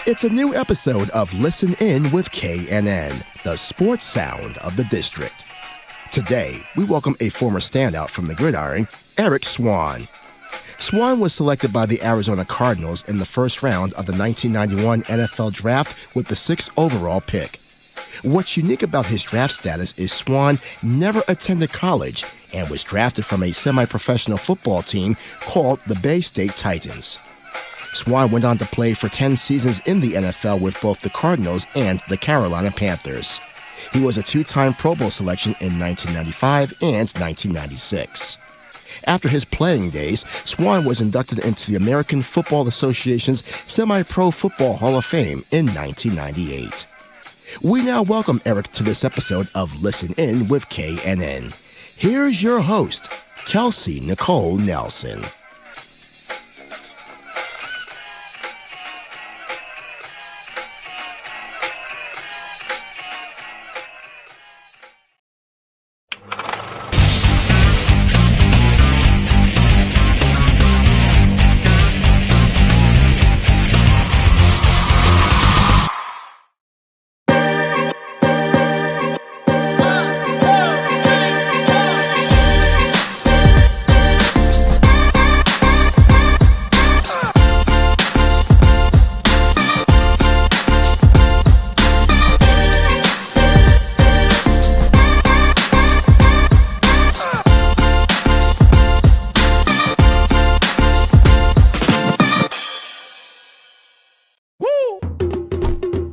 It's a new episode of Listen In with KNN, the sports sound of the district. Today, we welcome a former standout from the gridiron, Eric Swann. Swann was selected by the Arizona Cardinals in the first round of the 1991 NFL Draft with the 6th overall pick. What's unique about his draft status is Swann never attended college and was drafted from a semi-professional football team called the Bay State Titans. Swann went on to play for 10 seasons in the NFL with both the Cardinals and the Carolina Panthers. He was a two-time Pro Bowl selection in 1995 and 1996. After his playing days, Swann was inducted into the American Football Association's Semi-Pro Football Hall of Fame in 1998. We now welcome Eric to this episode of Listen In with KNN. Here's your host, Kelsey Nicole Nelson.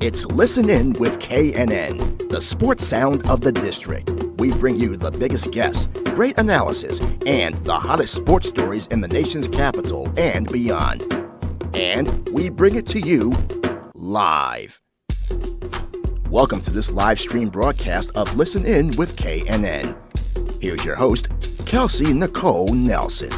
It's Listen In with KNN, the sports sound of the district. We bring you the biggest guests, great analysis, and the hottest sports stories in the nation's capital and beyond. And we bring it to you live. Welcome to this live stream broadcast of Listen In with KNN. Here's your host, Kelsey Nicole Nelson.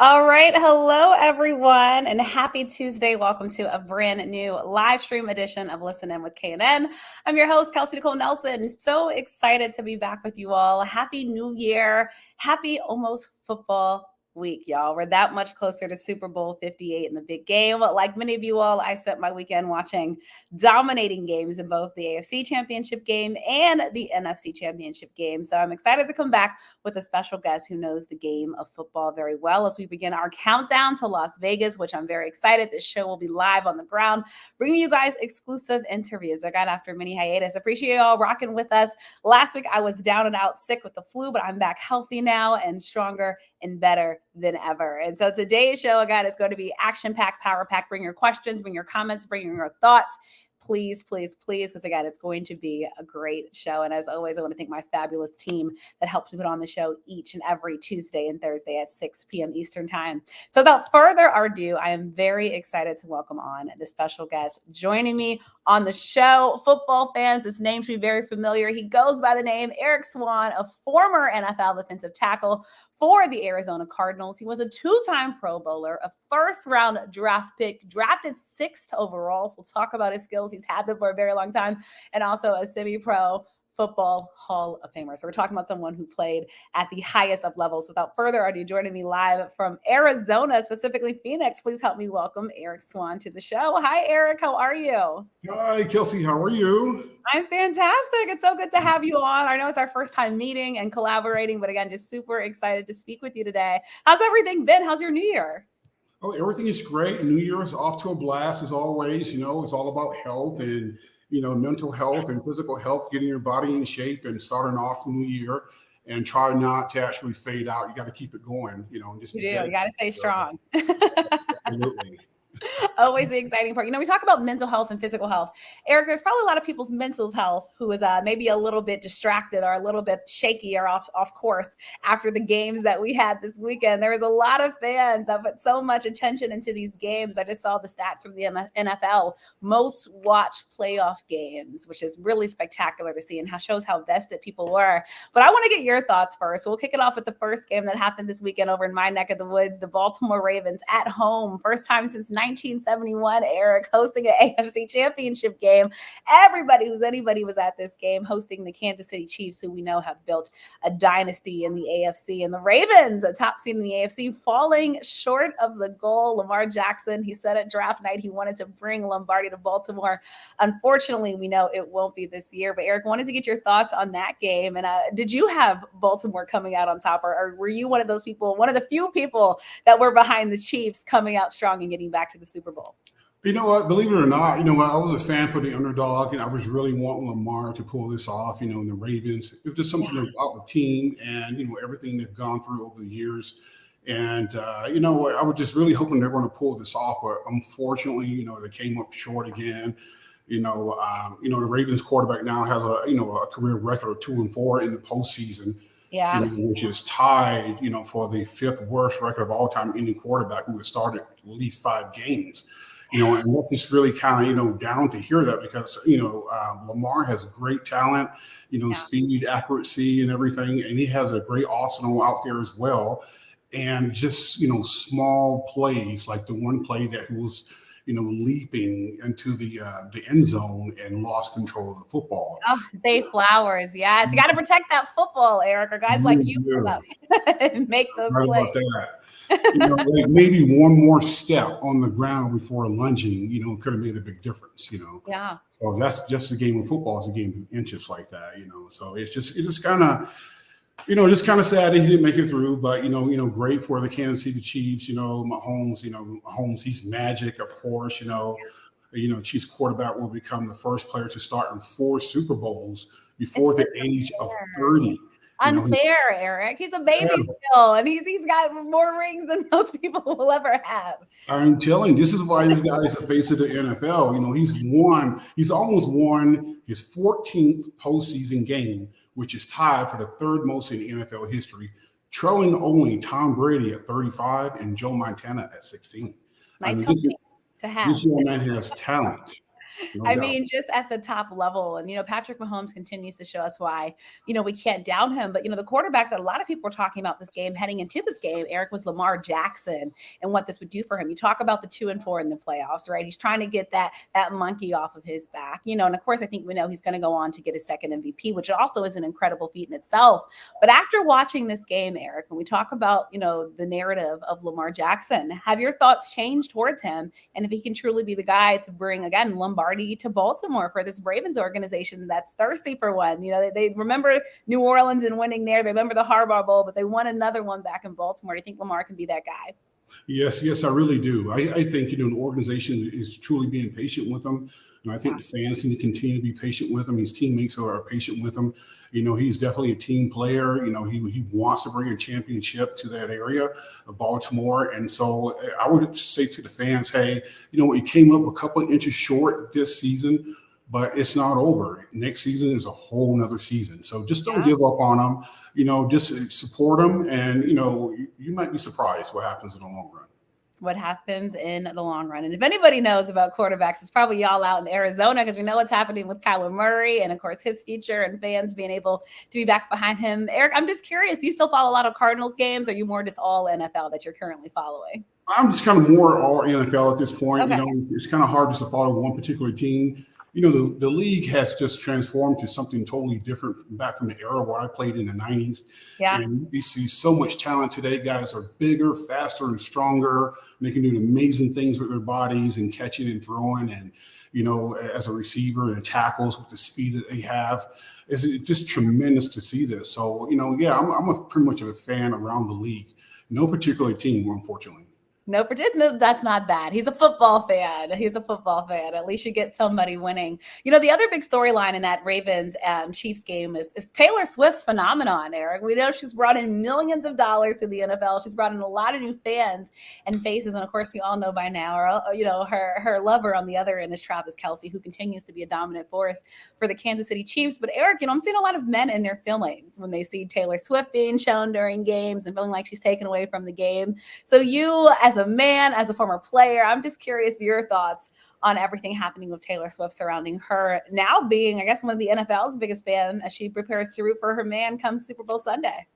All right. Hello, everyone, and happy Tuesday. Welcome to a brand new live stream edition of Listen In with KNN. I'm your host, Kelsey Nicole Nelson. So excited to be back with you all. Happy New Year. Happy almost football week, y'all. We're that much closer to Super Bowl 58 in the big game. Like many of you all, I spent my weekend watching dominating games in both the AFC Championship game and the NFC Championship game. So I'm excited to come back with a special guest who knows the game of football very well as we begin our countdown to Las Vegas, which I'm very excited. This show will be live on the ground, bringing you guys exclusive interviews. I got after a mini hiatus. Appreciate y'all rocking with us. Last week, I was down and out sick with the flu, but I'm back healthy now and stronger and better than ever. And so today's show, again, is going to be action-packed, power-packed. Bring your questions, bring your comments, bring your thoughts. Please, please, please, because again, it's going to be a great show. And as always, I want to thank my fabulous team that helps me put on the show each and every Tuesday and Thursday at 6 p.m. Eastern time. So without further ado, I am very excited to welcome on the special guest joining me on the show. Football fans, his name should be very familiar. He goes by the name Eric Swann, a former NFL defensive tackle for the Arizona Cardinals. He was a two-time Pro Bowler, a first-round draft pick, drafted 6th overall. So we'll talk about his skills. He's had them for a very long time, and also a semi-pro Football Hall of Famer. So we're talking about someone who played at the highest of levels. Without further ado, joining me live from Arizona, specifically Phoenix, please help me welcome Eric Swann to the show. Hi, Eric. How are you? Hi, Kelsey. How are you? I'm fantastic. It's so good to have you on. I know it's our first time meeting and collaborating, but again, just super excited to speak with you today. How's everything been? How's your New Year? Oh, everything is great. New Year is off to a blast as always. You know, it's all about health and, mental health and physical health, getting your body in shape and starting off the new year and try not to actually fade out. You got to keep it going, and just you got to stay strong. Absolutely. Always the exciting part. We talk about mental health and physical health. Eric, there's probably a lot of people's mental health who is maybe a little bit distracted or a little bit shaky or off course after the games that we had this weekend. There was a lot of fans that put so much attention into these games. I just saw the stats from the NFL, most watched playoff games, which is really spectacular to see and shows how vested people were. But I want to get your thoughts first. We'll kick it off with the first game that happened this weekend over in my neck of the woods, the Baltimore Ravens at home. First time since 1971, Eric, hosting an AFC championship game. Anybody was at this game, hosting the Kansas City Chiefs, who we know have built a dynasty in the AFC. And the Ravens, a top seed in the AFC, falling short of the goal. Lamar Jackson, he said at draft night he wanted to bring Lombardi to Baltimore. Unfortunately, we know it won't be this year. But Eric, wanted to get your thoughts on that game. And did you have Baltimore coming out on top, or were you one of those people, one of the few people that were behind the Chiefs coming out strong and getting back to the Super Bowl? You know what? Believe it or not, I was a fan for the underdog, and I was really wanting Lamar to pull this off. And the Ravens, it was just something about the team and everything they've gone through over the years. And I was just really hoping they're going to pull this off, but unfortunately, they came up short again. The Ravens quarterback now has a career record of 2-4 in the postseason. Yeah. Which is tied, for the fifth worst record of all time any quarterback who has started at least 5 games. And that's just really kind of, down to hear that because, Lamar has great talent, speed, accuracy and everything. And he has a great arsenal out there as well. And just, small plays like the one play that he was, leaping into the end zone and lost control of the football. Oh, Zay Flowers, yes. You got to protect that football, Eric, or guys like you come up and make those plays. Like maybe one more step on the ground before lunging, could have made a big difference, Yeah. So that's just a game of football. It's a game of inches like that, So it's just kind of, just kind of sad that he didn't make it through, but great for the Kansas City Chiefs. Mahomes, he's magic, of course. Chiefs quarterback will become the first player to start in 4 Super Bowls before the age of 30. Unfair, Eric. He's a baby still, and he's got more rings than most people will ever have. I'm telling you, this is why this guy is the face of the NFL. He's almost won his 14th postseason game, which is tied for the 3rd most in NFL history, trailing only Tom Brady at 35 and Joe Montana at 16. Nice company to have. This young man has talent. Just at the top level. And, Patrick Mahomes continues to show us why, we can't down him. But, the quarterback that a lot of people were talking about this game, heading into this game, Eric, was Lamar Jackson and what this would do for him. You talk about the 2-4 in the playoffs, right? He's trying to get that monkey off of his back, and of course, I think we know he's going to go on to get his 2nd MVP, which also is an incredible feat in itself. But after watching this game, Eric, when we talk about, the narrative of Lamar Jackson, have your thoughts changed towards him? And if he can truly be the guy to bring, again, Lombardi to Baltimore for this Ravens organization that's thirsty for one. They remember New Orleans and winning there. They remember the Harbaugh Bowl, but they won another one back in Baltimore. Do you think Lamar can be that guy? Yes, I really do. I think, an organization is truly being patient with him. And I think the fans need to continue to be patient with him. His teammates are patient with him. He's definitely a team player. He wants to bring a championship to that area of Baltimore. And so I would say to the fans, hey, he came up a couple of inches short this season, but it's not over. Next season is a whole nother season. So just don't give up on him. Just support him. And, you might be surprised what happens in the long run. What happens in the long run. And if anybody knows about quarterbacks, it's probably y'all out in Arizona, because we know what's happening with Kyler Murray and, of course, his future and fans being able to be back behind him. Eric, I'm just curious, do you still follow a lot of Cardinals games, or are you more just all NFL that you're currently following? I'm just kind of more all NFL at this point. Okay. It's kind of hard just to follow one particular team. The league has just transformed to something totally different back from the era where I played in the 90s. Yeah. And we see so much talent today. Guys are bigger, faster, and stronger. They can do amazing things with their bodies and catching and throwing. And, as a receiver and tackles with the speed that they have, it's just tremendous to see this. So, I'm pretty much of a fan around the league. No particular team, unfortunately. No, that's not bad. He's a football fan. He's a football fan. At least you get somebody winning. The other big storyline in that Ravens Chiefs game is Taylor Swift's phenomenon, Eric. We know she's brought in millions of dollars to the NFL. She's brought in a lot of new fans and faces. And of course, we all know by now, her lover on the other end is Travis Kelsey, who continues to be a dominant force for the Kansas City Chiefs. But Eric, I'm seeing a lot of men in their feelings when they see Taylor Swift being shown during games and feeling like she's taken away from the game. So you, as a man, as a former player, I'm just curious your thoughts on everything happening with Taylor Swift surrounding her now being, I guess, one of the NFL's biggest fans as she prepares to root for her man come Super Bowl Sunday.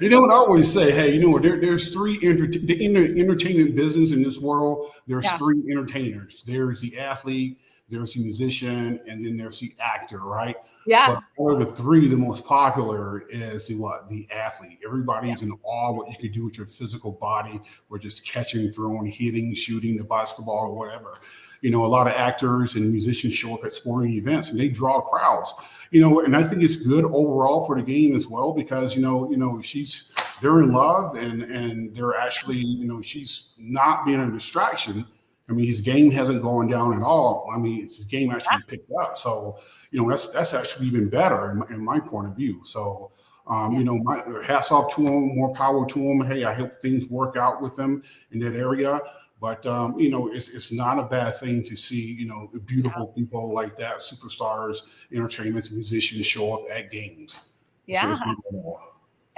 You know what I always say? Hey, there's three the entertainment business in this world. There's three entertainers. There's the athlete, there's the musician, and then there's the actor, right? Yeah. But out of the three, the most popular is the athlete. Everybody's in awe of what you can do with your physical body, or just catching, throwing, hitting, shooting the basketball or whatever. A lot of actors and musicians show up at sporting events and they draw crowds. And I think it's good overall for the game as well because they're in love and they're actually she's not being a distraction. I mean, his game hasn't gone down at all. I mean, his game actually picked up. So, that's actually even better in my point of view. So, my hats off to him, more power to him. Hey, I hope things work out with him in that area. But, it's not a bad thing to see, beautiful people like that, superstars, entertainment, musicians show up at games. Yeah.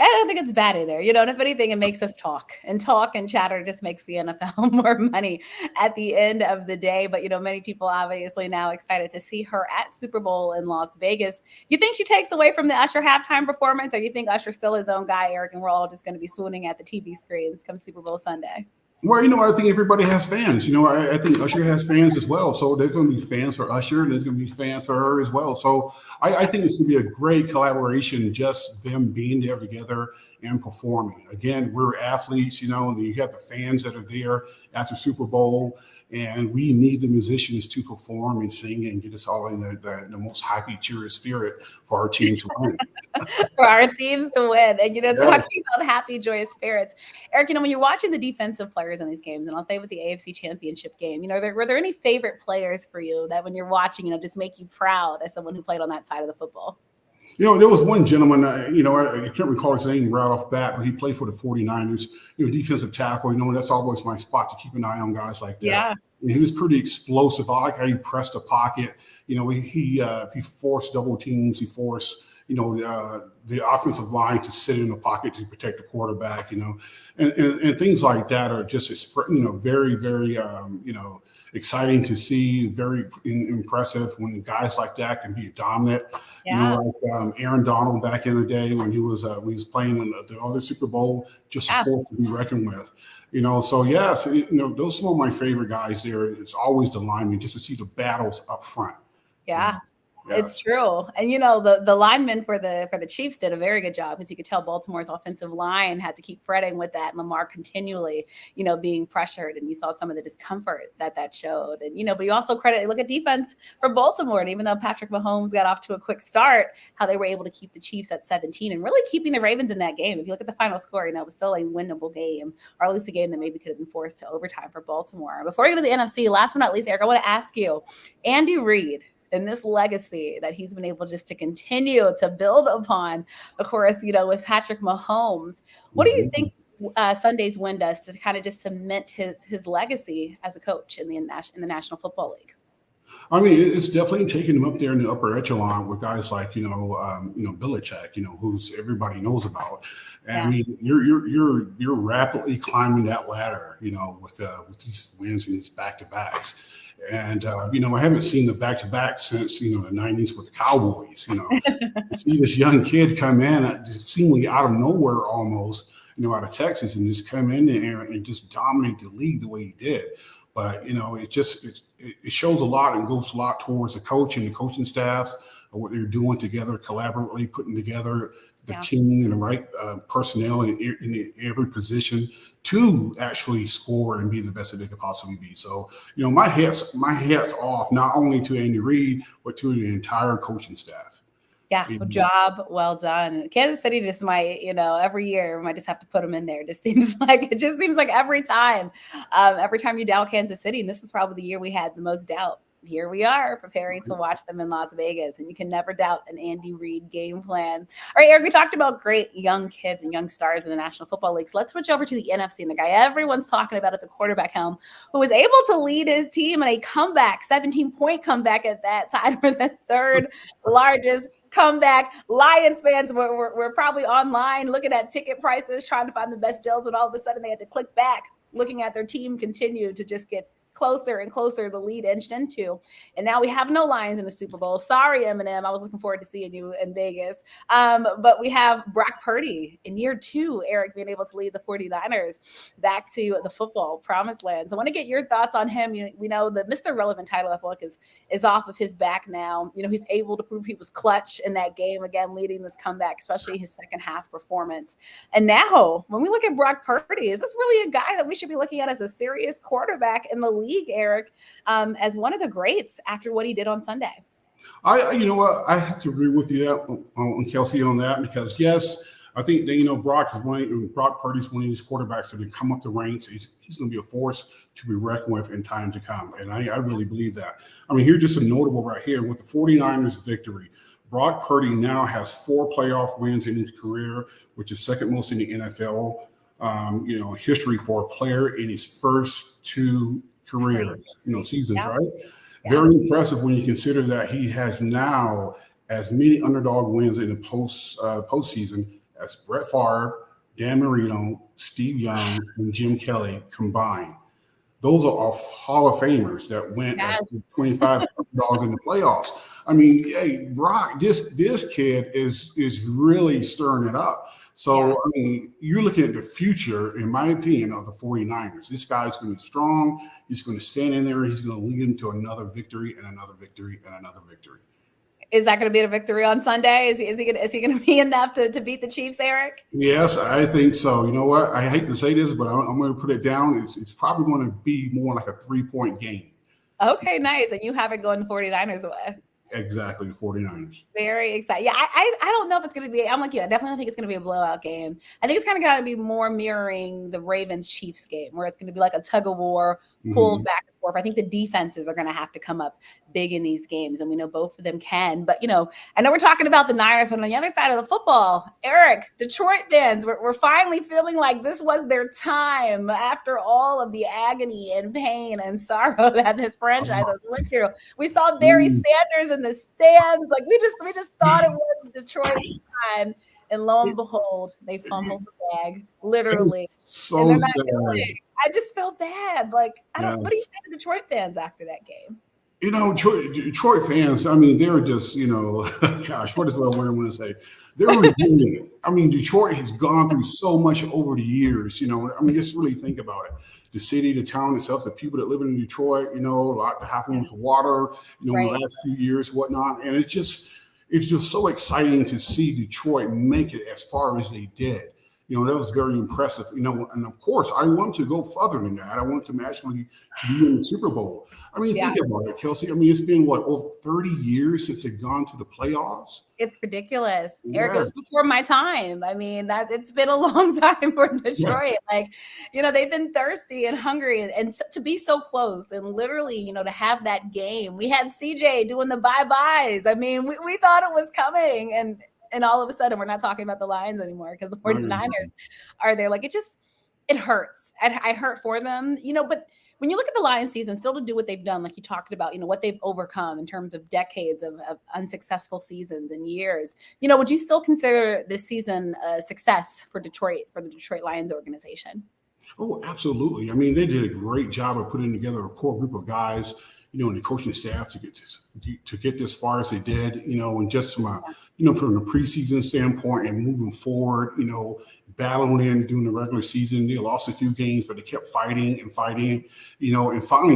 I don't think it's bad either. And if anything, it makes us talk and chatter just makes the NFL more money at the end of the day. But, many people obviously now excited to see her at Super Bowl in Las Vegas. You think she takes away from the Usher halftime performance, or you think Usher's still his own guy, Eric, and we're all just going to be swooning at the TV screens come Super Bowl Sunday? Well, I think everybody has fans. I think Usher has fans as well. So there's going to be fans for Usher, and there's going to be fans for her as well. So I think it's going to be a great collaboration, just them being there together and performing. Again, we're athletes, and you have the fans that are there after Super Bowl. And we need the musicians to perform and sing and get us all in the most happy, cheery spirit for our team to win. For our teams to win. And, talking about happy, joyous spirits. Eric, when you're watching the defensive players in these games, and I'll stay with the AFC Championship game, were there any favorite players for you that when you're watching, just make you proud as someone who played on that side of the football? There was one gentleman, I can't recall his name right off bat, but he played for the 49ers, defensive tackle. That's always my spot to keep an eye on guys like that. Yeah. And he was pretty explosive. I like how he pressed the pocket. He forced double teams. He forced, the offensive line to sit in the pocket to protect the quarterback, and things like that are just, very, very, exciting to see, very impressive when guys like that can be dominant. Yeah. Like Aaron Donald back in the day when he was playing in the other Super Bowl, just a force to be reckoned with. So yes, those are some of my favorite guys there. It's always the linemen, just to see the battles up front. Yeah. It's true. And, the linemen for the Chiefs did a very good job because you could tell Baltimore's offensive line had to keep fretting with that. And Lamar continually, being pressured. And you saw some of the discomfort that showed. And, but you also look at defense for Baltimore. And even though Patrick Mahomes got off to a quick start, how they were able to keep the Chiefs at 17 and really keeping the Ravens in that game. If you look at the final score, it was still a winnable game, or at least a game that maybe could have been forced to overtime for Baltimore. Before we go to the NFC, last but not least, Eric, I want to ask you, Andy Reid, and this legacy that he's been able just to continue to build upon, of course, with Patrick Mahomes. What do you think Sunday's win does to kind of just cement his legacy as a coach in the National Football League? I mean, it's definitely taking him up there in the upper echelon with guys like Belichick, who's everybody knows about. And I mean, you're rapidly climbing that ladder, with these wins and these back-to-backs. And, I haven't seen the back-to-back since, the 90s with the Cowboys, to see this young kid come in seemingly out of nowhere almost, out of Texas, and just come in there and just dominate the league the way he did. But, it shows a lot and goes a lot towards the coach and the coaching staffs of what they're doing together, collaboratively putting together the team and the right personnel in every position to actually score and be the best that they could possibly be. So, my hat's off not only to Andy Reid, but to the entire coaching staff. Yeah, job well done. Kansas City just might, every year might just have to put them in there. It just seems like every time you doubt Kansas City, and this is probably the year we had the most doubt. Here we are preparing to watch them in Las Vegas, and you can never doubt an Andy Reid game plan. All right, Eric, we talked about great young kids and young stars in the National Football League. So let's switch over to the NFC and the guy everyone's talking about at the quarterback helm, who was able to lead his team in a comeback, 17-point comeback at that, tied for the third largest comeback. Lions fans were probably online looking at ticket prices, trying to find the best deals, and all of a sudden they had to click back, looking at their team continue to just get closer and closer, the lead inched into. And now we have no Lions in the Super Bowl. Sorry, Eminem. I was looking forward to seeing you in Vegas. But we have Brock Purdy in year 2, Eric, being able to lead the 49ers back to the football promised land. So I want to get your thoughts on him. We know the Mr. Relevant title, I feel like, is off of his back now. He's able to prove he was clutch in that game, again, leading this comeback, especially his second half performance. And now, when we look at Brock Purdy, is this really a guy that we should be looking at as a serious quarterback in the league, Eric, as one of the greats after what he did on Sunday? You know what? I have to agree with you on Kelsey on that, because yes, I think that, Brock Purdy's one of these quarterbacks that can come up the ranks. He's going to be a force to be reckoned with in time to come. And I really believe that. I mean, here's just a notable right here with the 49ers victory. Brock Purdy now has 4 playoff wins in his career, which is second most in the NFL, history for a player in his first 2 careers, seasons, yeah. Right? Yeah. Very impressive when you consider that he has now as many underdog wins in the postseason as Brett Favre, Dan Marino, Steve Young, and Jim Kelly combined. Those are all Hall of Famers that went as $25 in the playoffs. I mean, hey, Brock, this kid is really stirring it up. So, yeah. I mean, you're looking at the future, in my opinion, of the 49ers. This guy's going to be strong. He's going to stand in there. He's going to lead them to another victory and another victory and another victory. Is that going to be a victory on Sunday? Is he going to be enough to beat the Chiefs, Eric? Yes, I think so. You know what? I hate to say this, but I'm going to put it down. It's probably going to be more like a 3-point game. Okay, nice. And you have it going the 49ers away. Exactly, the 49ers. Very excited. Yeah, I don't know if it's going to be, I'm like, I definitely don't think it's going to be a blowout game. I think it's kind of got to be more mirroring the Ravens-Chiefs game, where it's going to be like a tug of war, pulled back and forth. I think the defenses are going to have to come up big in these games, and we know both of them can. But, I know we're talking about the Niners, but on the other side of the football, Eric, Detroit fans, we're finally feeling like this was their time after all of the agony and pain and sorrow that this franchise has went through. We saw Barry Sanders in the stands. Like, we just thought it was Detroit's time. And lo and behold, they fumbled the bag, literally. So sad. I just feel bad. Like, what do you say to Detroit fans after that game? Detroit fans, I mean, they're just, gosh, what is what I want to say? They're resilient. I mean, Detroit has gone through so much over the years, just really think about it. The city, the town itself, the people that live in Detroit, a lot happened with the water, in the last few years, whatnot. And it's just so exciting to see Detroit make it as far as they did. That was very impressive. And of course, I want to go further than that. I want them actually to be in the Super Bowl. I mean, think about it, Kelsey. I mean, it's been, over 30 years since they've gone to the playoffs? It's ridiculous. Yes. Eric, it was before my time. I mean, it's been a long time for Detroit. Yeah. They've been thirsty and hungry, and to be so close and literally, to have that game. We had CJ doing the bye-byes. I mean, we thought it was coming, and all of a sudden, we're not talking about the Lions anymore because the 49ers are there. Like, it hurts. I hurt for them, but when you look at the Lions season, still to do what they've done, like you talked about, what they've overcome in terms of decades of unsuccessful seasons and years, would you still consider this season a success for Detroit, for the Detroit Lions organization? Oh, absolutely. I mean, they did a great job of putting together a core group of guys, and the coaching staff to get this far as they did, and just from from a preseason standpoint and moving forward, battling in during the regular season. They lost a few games, but they kept fighting, and finally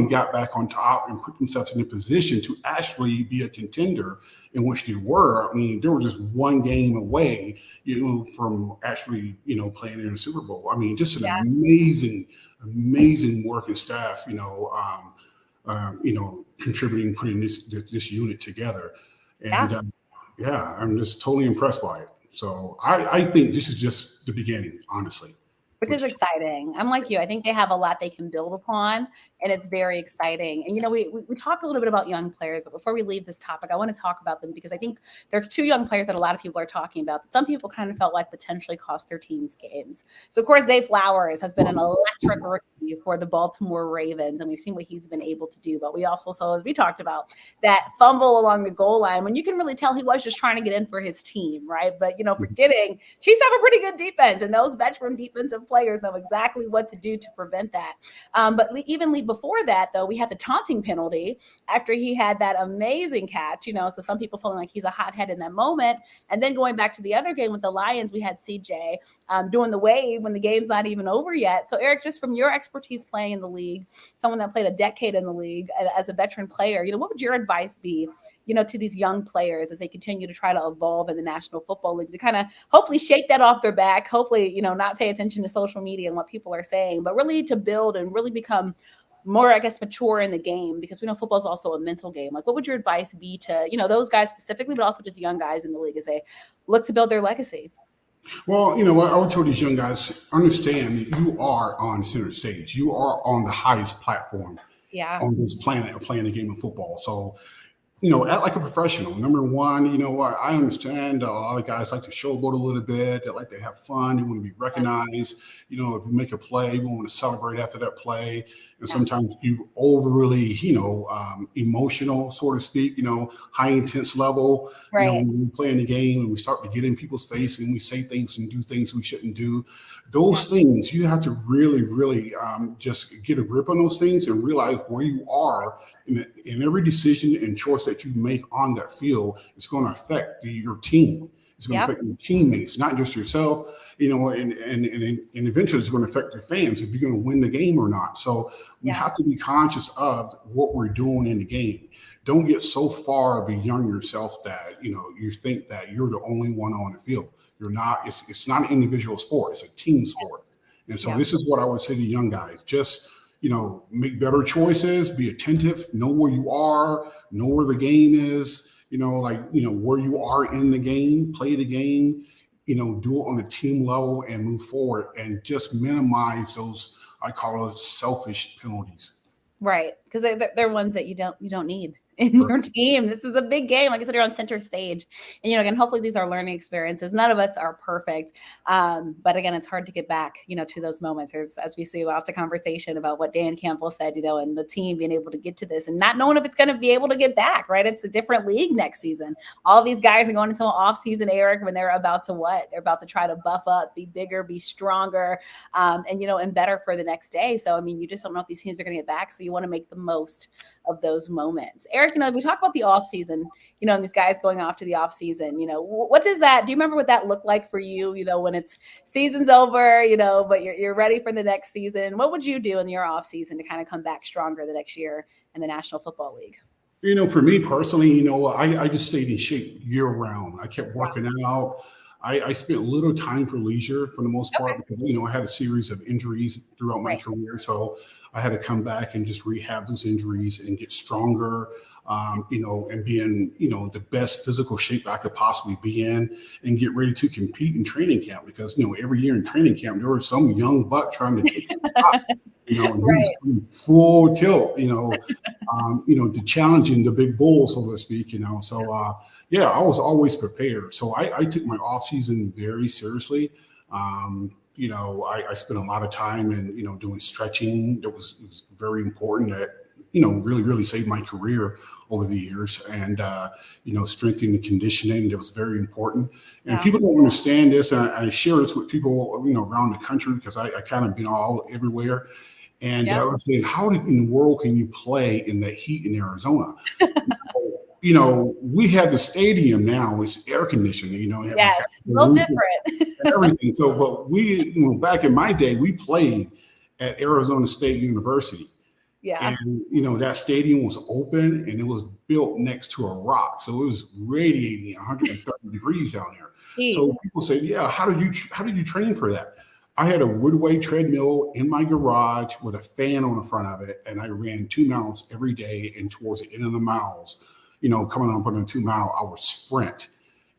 got back on top and put themselves in a position to actually be a contender, in which they were. I mean, they were just one game away, from actually, playing in the Super Bowl. I mean, just an amazing working staff, contributing, putting this unit together. And Yeah, I'm just totally impressed by it. So I think this is just the beginning, honestly. Which is exciting. I'm like you. I think they have a lot they can build upon, and it's very exciting. And, we talked a little bit about young players, but before we leave this topic, I want to talk about them because I think there's two young players that a lot of people are talking about that some people kind of felt like potentially cost their teams games. So, of course, Zay Flowers has been an electric rookie for the Baltimore Ravens, and we've seen what he's been able to do. But we also saw, as we talked about, that fumble along the goal line when you can really tell he was just trying to get in for his team, right? But, forgetting Chiefs have a pretty good defense, and those veteran defensive players know exactly what to do to prevent that. But even before that, though, we had the taunting penalty after he had that amazing catch, so some people feeling like he's a hothead in that moment. And then going back to the other game with the Lions, we had CJ doing the wave when the game's not even over yet. So, Eric, just from your expertise playing in the league, someone that played a decade in the league as a veteran player, what would your advice be, to these young players as they continue to try to evolve in the National Football League to kind of hopefully shake that off their back, hopefully, not pay attention to social media and what people are saying, but really to build and really become more, I guess, mature in the game, because we know football is also a mental game. Like, what would your advice be to, those guys specifically, but also just young guys in the league as they look to build their legacy? Well, what I would tell these young guys, understand that you are on center stage. You are on the highest platform on this planet playing the game of football. So, act like a professional. Number one, what I understand a lot of guys like to showboat a little bit. They like to have fun. They want to be recognized. If you make a play, we want to celebrate after that play. And sometimes you overly, emotional, so to speak, high intense level. Right. When we play in the game and we start to get in people's face and we say things and do things we shouldn't do. Those things, you have to really, really just get a grip on those things and realize where you are in every decision and choice that you make on that field. It's going to affect your team. It's going to affect your teammates, not just yourself, and eventually it's going to affect your fans if you're going to win the game or not. So we have to be conscious of what we're doing in the game. Don't get so far beyond yourself that, you think that you're the only one on the field. You're not. It's not an individual sport. It's a team sport. And so this is what I would say to young guys. Just, make better choices, be attentive, know where you are, know where the game is, where you are in the game, play the game, do it on a team level and move forward and just minimize those, I call it selfish penalties. Right. Because they're ones that you don't need in your team. This is a big game. Like I said, you're on center stage. And, again, hopefully these are learning experiences. None of us are perfect. But again, it's hard to get back, to those moments. As we see lots of conversation about what Dan Campbell said, and the team being able to get to this and not knowing if it's going to be able to get back, right? It's a different league next season. All of these guys are going into an off-season, Eric, when they're about to what? They're about to try to buff up, be bigger, be stronger, and better for the next day. So, you just don't know if these teams are going to get back. So you want to make the most of those moments. Eric, we talk about the off season, and these guys going off to the off season, what does that, do you remember what that looked like for you, when it's season's over, but you're ready for the next season? What would you do in your off season to kind of come back stronger the next year in the National Football League? For me personally, I just stayed in shape year round. I kept working out. I spent little time for leisure for the most part because, I had a series of injuries throughout my career. So I had to come back and just rehab those injuries and get stronger, and be in, the best physical shape I could possibly be in and get ready to compete in training camp because, every year in training camp, there was some young buck trying to take he was full tilt, to challenging the big bull, so to speak, So, I was always prepared. So I took my off season very seriously. I spent a lot of time in, doing stretching. It was very important that, really, really saved my career over the years. And, strengthening and conditioning, that was very important. And people don't understand this. And I share this with people, around the country because I kind of been everywhere. And I was saying, how in the world can you play in the heat in Arizona? We have the stadium now, it's air conditioned, a little different. Everything. So, but we, back in my day, we played at Arizona State University. Yeah. And, that stadium was open and it was built next to a rock. So it was radiating 130 degrees down there. Jeez. So people say, how did you train for that? I had a Woodway treadmill in my garage with a fan on the front of it. And I ran 2 miles every day. And towards the end of the miles, coming up on a 2 mile, I would sprint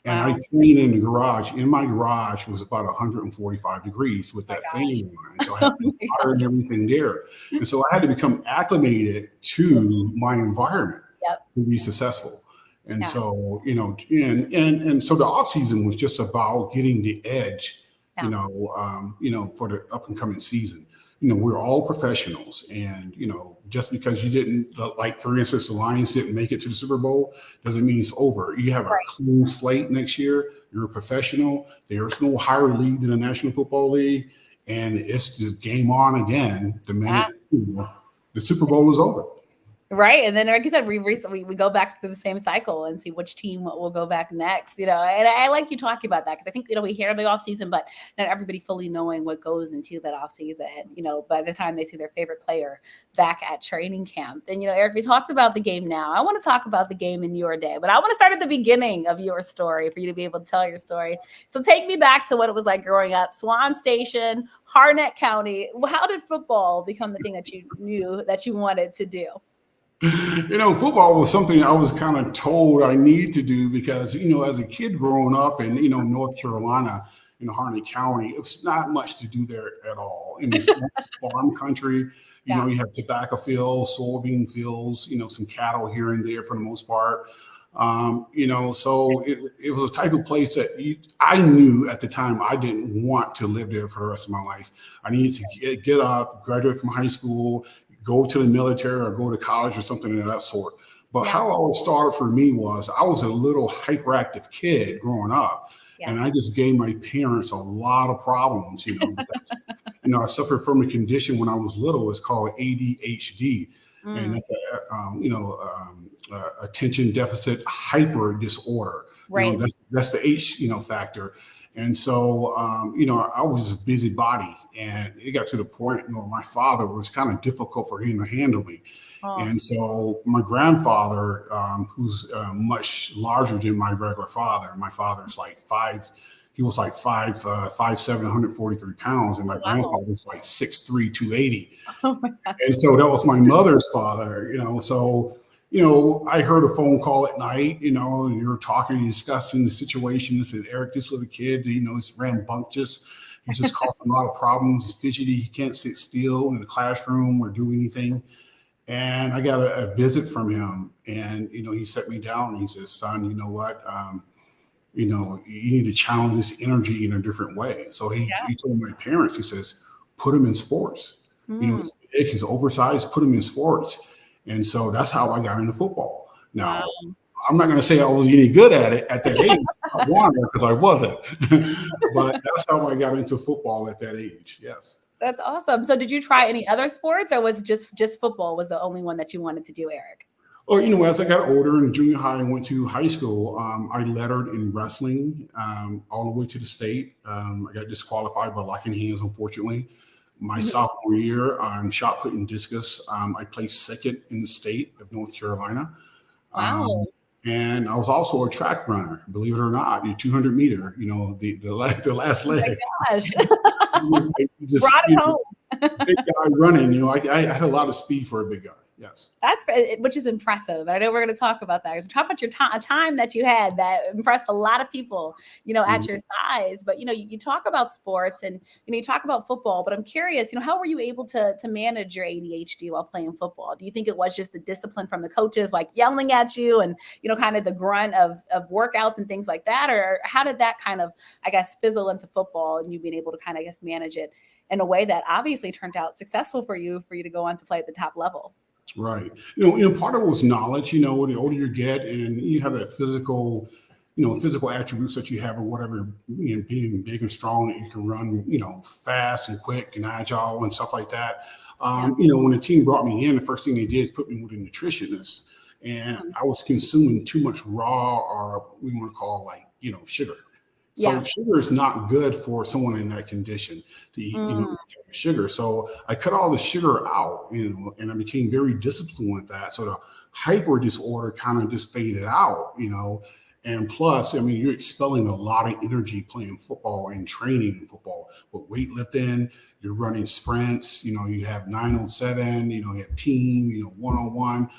And Wow. I trained in the garage. In my garage was about 145 degrees with that fan on. So I had water and everything there. And so I had to become acclimated to my environment Yep. to be successful. And Yeah. so, and so the off season was just about getting the edge, for the up and coming season. We're all professionals, and just because you didn't, like for instance, the Lions didn't make it to the Super Bowl doesn't mean it's over. You have a clean slate next year. You're a professional. There's no higher league than the National Football League, and it's just game on again the minute the Super Bowl is over. Right. And then, like you said, we go back through the same cycle and see which team will go back next, and I like you talking about that because I think, we hear the off season, but not everybody fully knowing what goes into that off season, by the time they see their favorite player back at training camp. And, Eric, we talked about the game now. I want to talk about the game in your day, but I want to start at the beginning of your story for you to be able to tell your story. So take me back to what it was like growing up, Swann Station, Harnett County. How did football become the thing that you knew that you wanted to do? Football was something I was kind of told I need to do because, as a kid growing up in, North Carolina, in Harnett County, it's not much to do there at all. In this farm country, you have tobacco fields, soybean fields, some cattle here and there for the most part. So it was a type of place that I knew at the time I didn't want to live there for the rest of my life. I needed to get up, graduate from high school, go to the military or go to college or something of that sort. But how it all started for me was I was a little hyperactive kid growing up. Yeah. And I just gave my parents a lot of problems, because, I suffered from a condition when I was little. It's called ADHD. And that's attention deficit hyper disorder. Right. That's the H, factor. And so, I was a busybody, and it got to the point, my father was kind of difficult for him to handle me. Oh. And so my grandfather, who's much larger than my regular father, my father's like he was like 5'7", 143 pounds. And my grandfather was like 6'3", 280. Oh my gosh. And so that was my mother's father, so I heard a phone call at night, and you were talking and discussing the situation. I said, Eric, this little kid, he's rambunctious. He just causing a lot of problems. He's fidgety. He can't sit still in the classroom or do anything. And I got a visit from him, and, he set me down and he says, son, you know what? You need to challenge this energy in a different way. So he told my parents, he says, put him in sports. He's oversized, put him in sports. And so that's how I got into football. Now, I'm not going to say I was any good at it at that age. I wanted because I wasn't. But that's how I got into football at that age. Yes. That's awesome. So did you try any other sports, or was it just football was the only one that you wanted to do, Eric? Well, as I got older in junior high and went to high school, I lettered in wrestling all the way to the state. I got disqualified by locking hands, unfortunately. My sophomore year on shot put and discus, I placed second in the state of North Carolina. Wow. And I was also a track runner, believe it or not, 200 meter, the last leg. Oh my gosh. Brought it home. Big guy running, I had a lot of speed for a big guy. Yes. Which is impressive. I know we're going to talk about that. Talk about your time that you had that impressed a lot of people, at your size. But, you talk about sports and, you talk about football, but I'm curious, how were you able to manage your ADHD while playing football? Do you think it was just the discipline from the coaches, like yelling at you and, kind of the grunt of workouts and things like that? Or how did that kind of, fizzle into football and you being able to kind of, manage it in a way that obviously turned out successful for you to go on to play at the top level? Right. Part of it was knowledge, the older you get and you have that physical attributes that you have or whatever, being big and strong, that you can run, fast and quick and agile and stuff like that. When the team brought me in, the first thing they did is put me with a nutritionist, and I was consuming too much raw, or we want to call sugar. So sugar is not good for someone in that condition to eat, sugar. So I cut all the sugar out, and I became very disciplined with that. So the hyper disorder kind of just faded out, and plus, you're expelling a lot of energy playing football and training in football. With weightlifting, you're running sprints, you have 907, you have team, 1-on-1.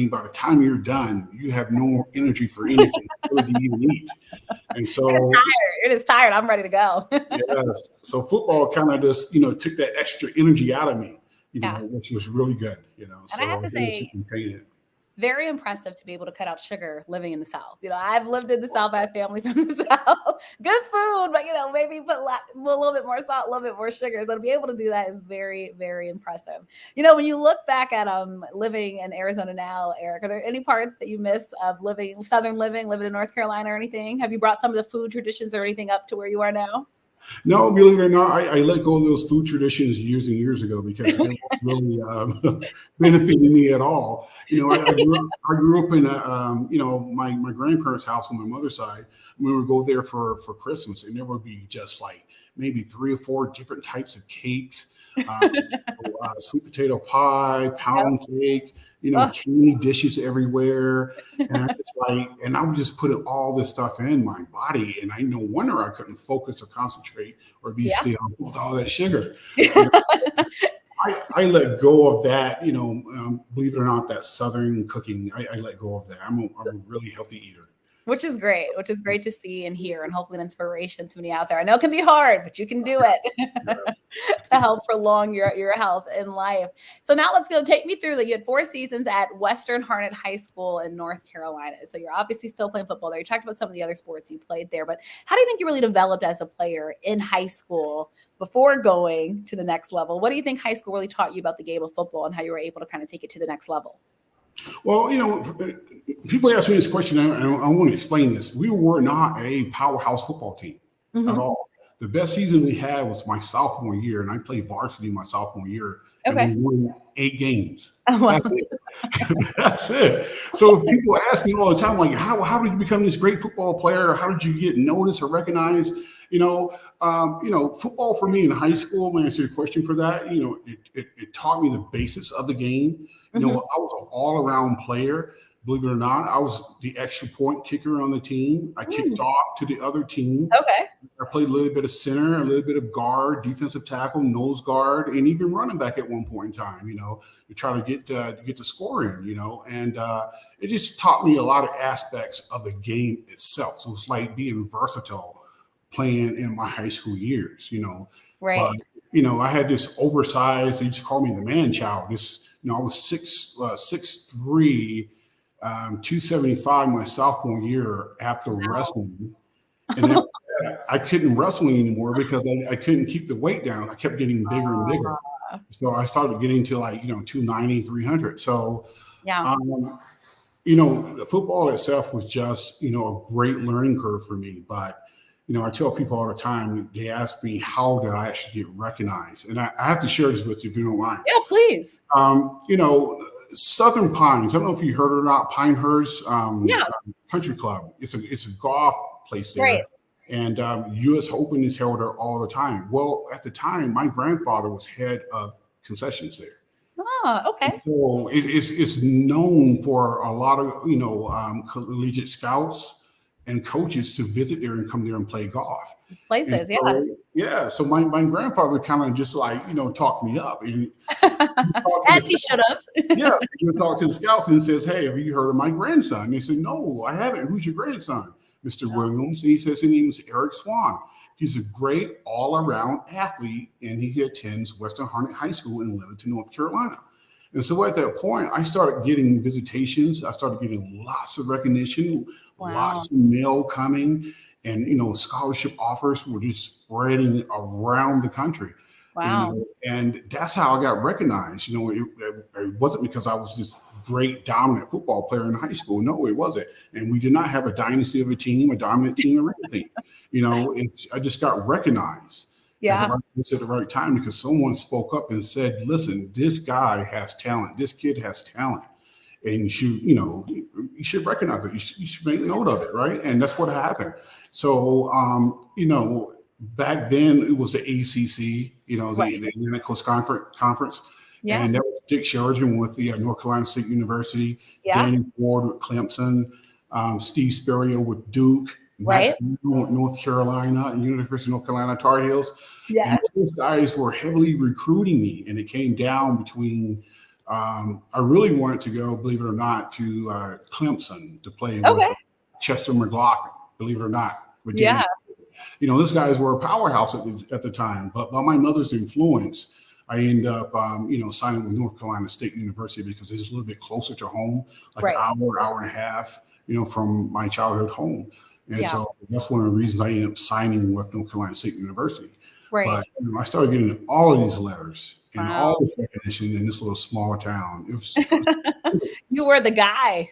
By the time you're done, you have no more energy for anything to even eat. And so It is tired. I'm ready to go. yes. So football kind of just, took that extra energy out of me, which was really good, And so I have I to was able to say, contain it. very impressive to be able to cut out sugar living in the South. I've lived in the South. I have family from the South. Good food, but maybe put a little bit more salt, a little bit more sugar. So to be able to do that is very, very impressive. When you look back at living in Arizona now, Eric, are there any parts that you miss of Southern living in North Carolina or anything? Have you brought some of the food traditions or anything up to where you are now? No, believe it or not, I let go of those food traditions years and years ago because it wasn't really benefiting me at all. I grew up in my grandparents' house on my mother's side. We would go there for Christmas, and there would be just like maybe 3 or 4 different types of cakes, sweet potato pie, pound cake, candy dishes everywhere. And I would just put all this stuff in my body, and no wonder I couldn't focus or concentrate or be still with all that sugar. I let go of that, believe it or not, that Southern cooking. I let go of that. I'm a really healthy eater. Which is great to see and hear, and hopefully an inspiration to many out there. I know it can be hard, but you can do it to help prolong your health in life. So now let's go. Take me through that. You had 4 seasons at Western Harnett High School in North Carolina. So you're obviously still playing football there. You talked about some of the other sports you played there, but how do you think you really developed as a player in high school before going to the next level? What do you think high school really taught you about the game of football and how you were able to kind of take it to the next level? Well, people ask me this question, and I want to explain this. We were not a powerhouse football team at all. The best season we had was my sophomore year, and I played varsity my sophomore year, and we won 8 games. Oh, wow. That's it. That's it. So if people ask me all the time, like, how did you become this great football player? How did you get noticed or recognized? Football for me in high school, I'm going to answer your question for that. It taught me the basics of the game. I was an all-around player. Believe it or not, I was the extra point kicker on the team. I kicked off to the other team. Okay. I played a little bit of center, a little bit of guard, defensive tackle, nose guard, and even running back at one point in time, to try to get the score in, and it just taught me a lot of aspects of the game itself. So it's like being versatile playing in my high school years, Right. But, I had this oversized, they used to call me the man child. I was 6'3", 275 my sophomore year after wrestling. And then I couldn't wrestle anymore because I couldn't keep the weight down. I kept getting bigger and bigger. So I started getting to 290, 300. So, the football itself was just, a great learning curve for me. But, I tell people all the time, they ask me, how did I actually get recognized? And I have to share this with you if you don't mind. Yeah, please. Southern Pines, I don't know if you heard it or not, Pinehurst Country Club. It's a golf place there. Right. And U.S. Open is held there all the time. Well, at the time, my grandfather was head of concessions there. Oh, okay. And so it's known for a lot of, collegiate scouts and coaches to visit there and come there and play golf. Places, Yeah. So my grandfather kind of just talked me up. And as he should have. Yeah. He would talk to the scouts and says, "Hey, have you heard of my grandson?" And they said, "No, I haven't. Who's your grandson?" Mr. Williams. And he says his name is Eric Swann. He's a great all-around athlete, and he attends Western Harnett High School in Littleton, North Carolina. And so at that point, I started getting visitations. I started getting lots of recognition, lots of mail coming, and scholarship offers were just spreading around the country. Wow. And that's how I got recognized. It wasn't because I was this great dominant football player in high school. No, it wasn't. And we did not have a dynasty of a team, a dominant team or anything. I just got recognized at the right place at the right time because someone spoke up and said, "Listen, this guy has talent. This kid has talent. And you should recognize it. You should make note of it." Right. And that's what happened. So, back then it was the ACC, the Atlantic Coast Conference. Yeah. And that was Dick Sheridan with the North Carolina State University, Danny Ford with Clemson, Steve Spurrier with Duke, Right. Matt with North Carolina, and University of North Carolina Tar Heels. Yeah. And those guys were heavily recruiting me, and it came down between. I really wanted to go, believe it or not, to Clemson to play with Chester McLaughlin. Believe it or not, Yeah. These guys were a powerhouse at the time, but by my mother's influence, I ended up, signing with North Carolina State University because it's a little bit closer to home, like Right. an hour and a half, from my childhood home. And Yeah. so that's one of the reasons I ended up signing with North Carolina State University. Right. But I started getting all of these letters and Wow. all this recognition in this little small town. You were the guy.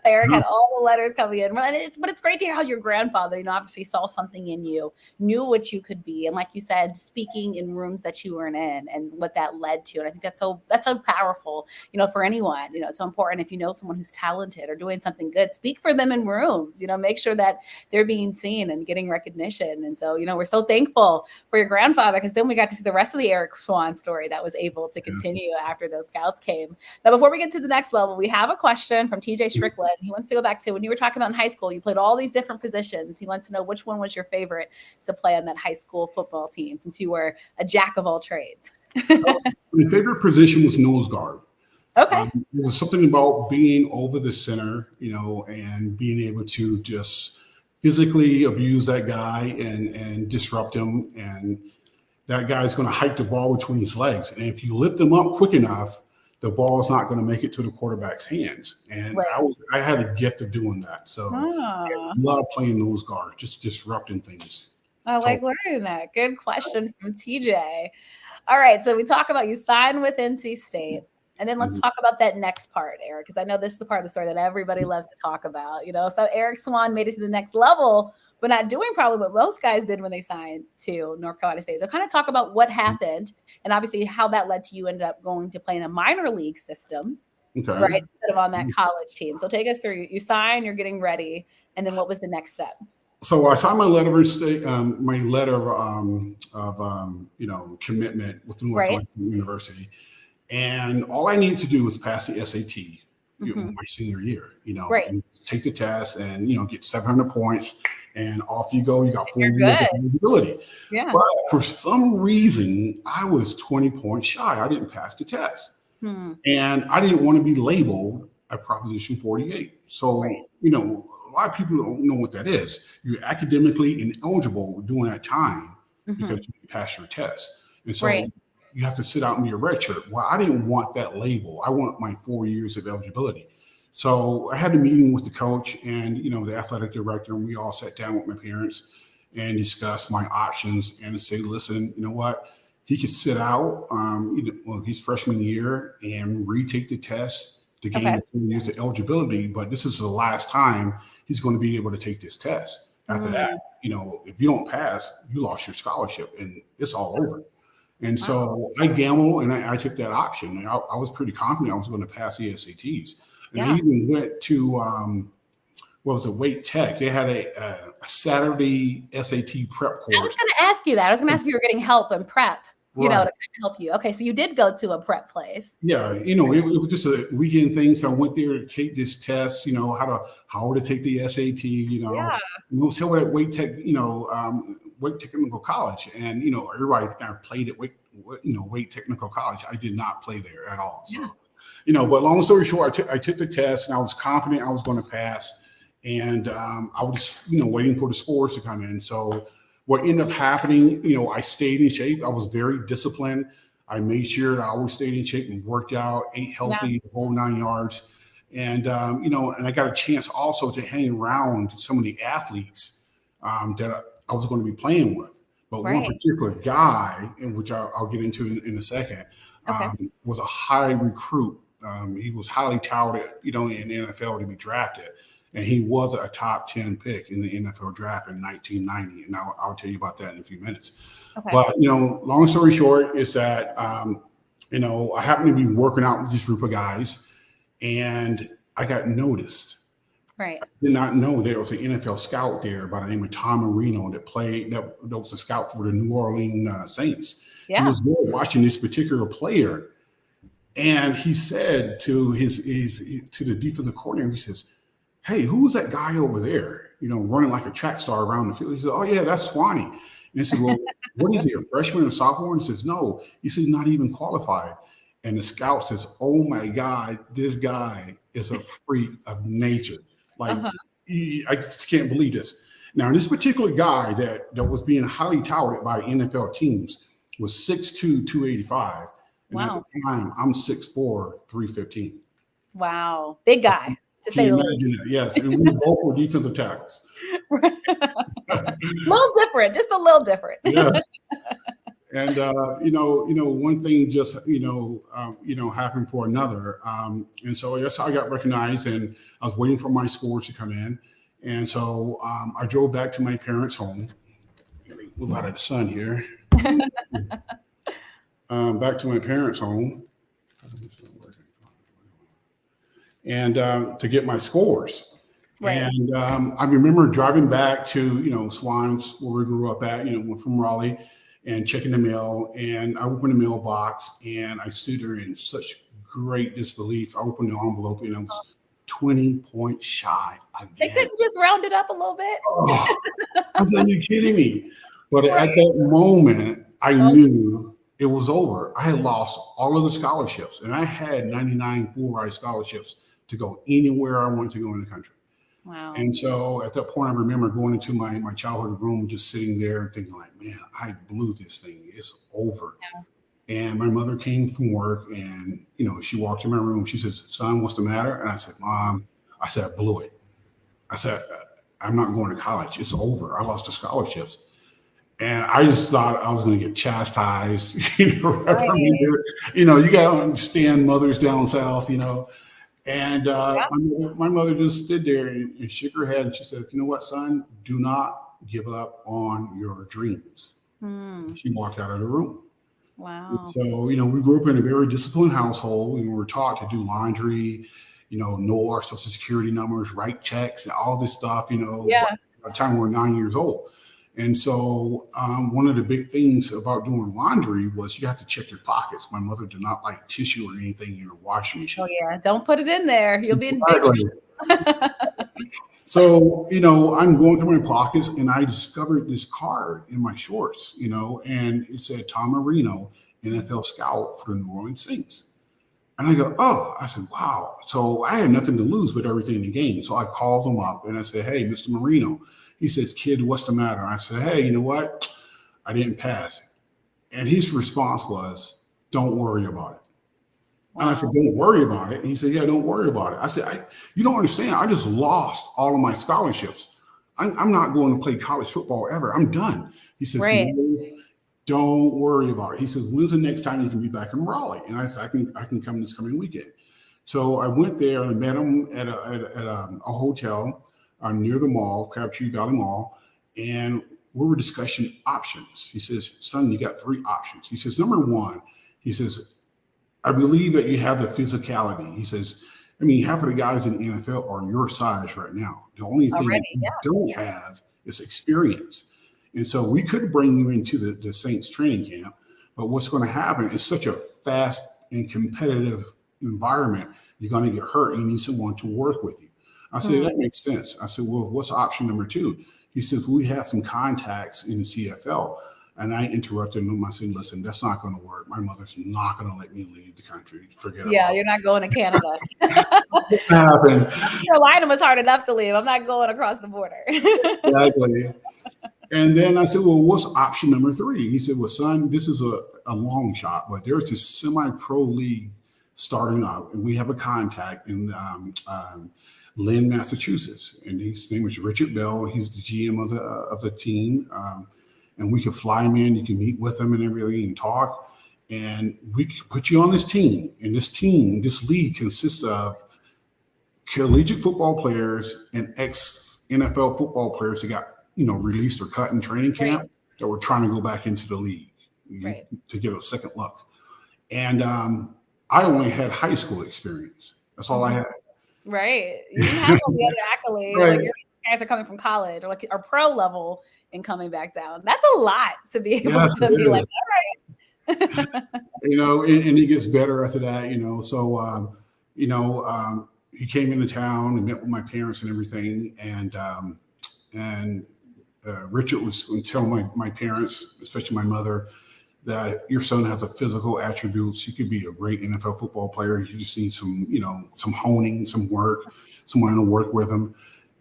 Eric had all the letters coming in. But it's great to hear how your grandfather, obviously saw something in you, knew what you could be. And like you said, speaking in rooms that you weren't in and what that led to. And I think that's so powerful, for anyone. It's so important if you know someone who's talented or doing something good, speak for them in rooms, make sure that they're being seen and getting recognition. And so, we're so thankful for your grandfather, because then we got to see the rest of the Eric Swann story that was able to continue after those scouts came. Now, before we get to the next level, we have a question from TJ Strickland. He wants to go back to when you were talking about in high school, you played all these different positions. He wants to know which one was your favorite to play on that high school football team, since you were a jack of all trades. My favorite position was nose guard. Okay. It was something about being over the center, and being able to just physically abuse that guy and disrupt him. And that guy's going to hike the ball between his legs. And if you lift him up quick enough, the ball is not going to make it to the quarterback's hands. And right. I had a gift of doing that. So I love playing nose guard, just disrupting things. I like learning that. Good question from TJ. All right. So we talk about you signed with NC State. And then let's talk about that next part, Eric, because I know this is the part of the story that everybody loves to talk about. So Eric Swann made it to the next level, but not doing probably what most guys did when they signed to North Carolina State. So kind of talk about what happened and obviously how that led to you ended up going to play in a minor league system, right, instead of on that college team. So take us through. You sign, you're getting ready, and then what was the next step? So I signed my letter of commitment with North Carolina State University. And all I needed to do was pass the SAT my senior year, and take the test and, get 700 points and off you go. You got 4 years of eligibility. Yeah. But for some reason, I was 20 points shy. I didn't pass the test. And I didn't want to be labeled a Proposition 48. So, a lot of people don't know what that is. You're academically ineligible during that time because you didn't pass your test. And so you have to sit out and be a redshirt. Well, I didn't want that label. I want my 4 years of eligibility. So I had a meeting with the coach and, the athletic director, and we all sat down with my parents and discussed my options and say, listen, you know what? He could sit out his freshman year and retake the test to gain the 4 years of eligibility. But this is the last time he's going to be able to take this test. After that, if you don't pass, you lost your scholarship and it's all over. And so I gambled and I took that option. And I was pretty confident I was going to pass the SATs. And I even went to, Wake Tech. They had a Saturday SAT prep course. I was going to ask you that. I was going to ask if you were getting help in prep, to kind of help you. Okay, so you did go to a prep place. Yeah, it was just a weekend thing. So I went there to take this test, how to take the SAT, It was held at Wake Tech, Wake Technical College, and everybody kind of played at Wake Technical College. I did not play there at all. So, but long story short, I took the test and I was confident I was going to pass, and I was just waiting for the scores to come in. So what ended up happening, I stayed in shape. I was very disciplined. I made sure that I always stayed in shape and worked out, ate healthy, the whole 9 yards, and and I got a chance also to hang around some of the athletes that I was going to be playing with. But one particular guy, in which I'll get into in a second, was a high recruit. He was highly touted, in the NFL to be drafted. And he was a top 10 pick in the NFL draft in 1990. And I'll tell you about that in a few minutes. Okay. But, long story short is that, I happened to be working out with this group of guys and I got noticed. Right. I did not know there was an NFL scout there by the name of Tom Marino that was the scout for the New Orleans Saints. Yeah. He was there watching this particular player. And he said to to the defensive coordinator, he says, hey, who's that guy over there, running like a track star around the field? He said, oh, yeah, that's Swanny. And he said, well, what is he, a freshman or sophomore? And he says, no. He says, not even qualified. And the scout says, oh, my God, this guy is a freak of nature. Like, I just can't believe this. Now, this particular guy that was being highly touted by NFL teams was 6'2", 285. And Wow. at the time, I'm 6'4", 315. Wow. Big guy, to say Can the you least. imagine that? Yes. And we both were defensive tackles. Little different, just a little different. Yeah. And one thing just happened for another, and so that's how I got recognized. And I was waiting for my scores to come in, and so I drove back to my parents' home. Let me move out of the sun here. Back to my parents' home, and to get my scores. Right. And I remember driving back to Swann, where we grew up at, from Raleigh, and checking the mail. And I opened the mailbox, and I stood there in such great disbelief. I opened the envelope, and I was 20 points shy again. They couldn't just round it up a little bit. Oh, I was like, are you kidding me? But at that moment, I knew it was over. I had lost all of the scholarships, and I had 99 full-ride scholarships to go anywhere I wanted to go in the country. Wow. And so at that point, I remember going into my childhood room, just sitting there and thinking like, man, I blew this thing. It's over. Yeah. And my mother came from work, and, she walked in my room. She says, son, what's the matter? And I said, Mom, I blew it. I said, I'm not going to college. It's over. I lost the scholarships. And I just thought I was going to get chastised. Right. You got to understand mothers down south, And my mother just stood there and shook her head, and she said, you know what, son, do not give up on your dreams. She walked out of the room. Wow. And so, we grew up in a very disciplined household. We were taught to do laundry, know our social security numbers, write checks, and all this stuff, by the time we were 9 years old. And so one of the big things about doing laundry was you have to check your pockets. My mother did not like tissue or anything in her washing machine. Oh, yeah. Don't put it in there. You'll be in big trouble. So, I'm going through my pockets, and I discovered this card in my shorts, and it said Tom Marino, NFL scout for the New Orleans Saints. And I go, oh, I said, wow. So I had nothing to lose but everything to gain. So I called him up, and I said, hey, Mr. Marino. He says, kid, what's the matter? I said, hey, you know what? I didn't pass. And his response was, don't worry about it. Wow. And I said, don't worry about it. And he said, yeah, don't worry about it. I said, you don't understand. I just lost all of my scholarships. I'm not going to play college football ever. I'm done. He says, right. No, don't worry about it. He says, when's the next time you can be back in Raleigh? And I said, I can come this coming weekend. So I went there and I met him at a hotel near the mall, Crabtree Valley Mall, and we were discussing options. He says, son, you got three options. He says, number one, he says, I believe that you have the physicality. He says, half of the guys in the NFL are your size right now. The only thing you don't have is experience. And so we could bring you into the Saints training camp, but what's going to happen is such a fast and competitive environment. You're going to get hurt. You need someone to work with you. I said, that makes sense. I said, well, what's option number two? He says, we have some contacts in the CFL. And I interrupted him. I said, listen, that's not going to work. My mother's not going to let me leave the country. Forget about it. Yeah, you're not going to Canada. Happened. Carolina was hard enough to leave. I'm not going across the border. Exactly. And then I said, well, what's option number three? He said, well, son, this is a long shot, but there's this semi-pro league starting up, and we have a contact in Lynn, Massachusetts, and his name is Richard Bell. He's the GM of the team, and we can fly him in. You can meet with him and everything and talk, and we can put you on this team. And this league consists of collegiate football players and ex-NFL football players that got released or cut in training camp that were trying to go back into the league to get a second look. And I only had high school experience. That's all I had. Right. You have all the other accolades. Right. Like your guys are coming from college or pro level and coming back down. That's a lot to be able to be like, all right. And it gets better after that, So, he came into town and met with my parents and everything. And Richard was going to tell my parents, especially my mother, that your son has the physical attributes. He could be a great NFL football player. You just need some honing, some work, someone to work with him.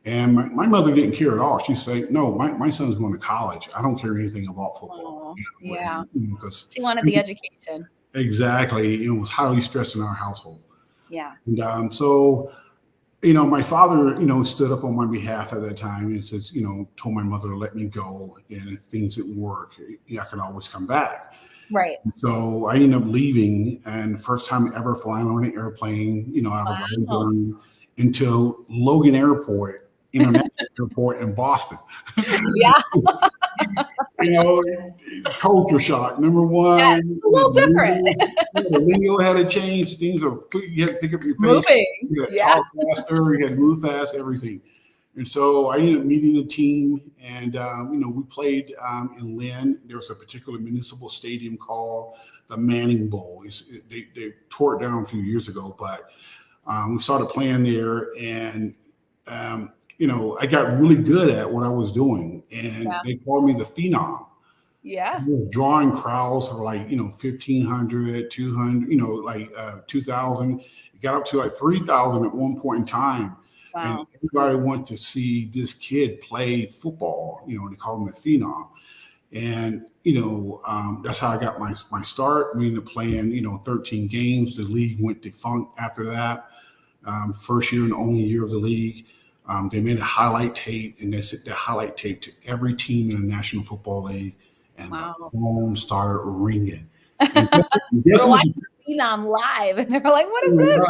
And my mother didn't care at all. She'd say, no, my son's going to college. I don't care anything about football. Oh, yeah. Because She wanted the education. exactly, it was highly stressed in our household. Yeah. And so, my father, stood up on my behalf at that time and says, told my mother to let me go. And if things didn't work, I could always come back. Right. So I ended up leaving, and first time ever flying on an airplane, out of Raleigh into Logan Airport, International Airport in Boston. Yeah. Culture shock. Number one, yeah, a little different. The lingo had to change. Things are, you had to pick up your pace. Moving. You had to talk faster. You had to move fast. Everything. And so I ended up meeting the team, and we played in Lynn. There was a particular municipal stadium called the Manning Bowl. They tore it down a few years ago, but we started playing there, and I got really good at what I was doing, and they called me the Phenom. Yeah. I was drawing crowds for 1,500, 200, 2,000. It got up to 3,000 at one point in time. Wow. And everybody wanted to see this kid play football, and they called him the Phenom. And, that's how I got my start. We ended up playing, 13 games. The league went defunct after that. First year and only year of the league. They made a highlight tape, and they sent the highlight tape to every team in the National Football League, and the phone started ringing. And guess what? Phenom live, and they're like, "What is this?"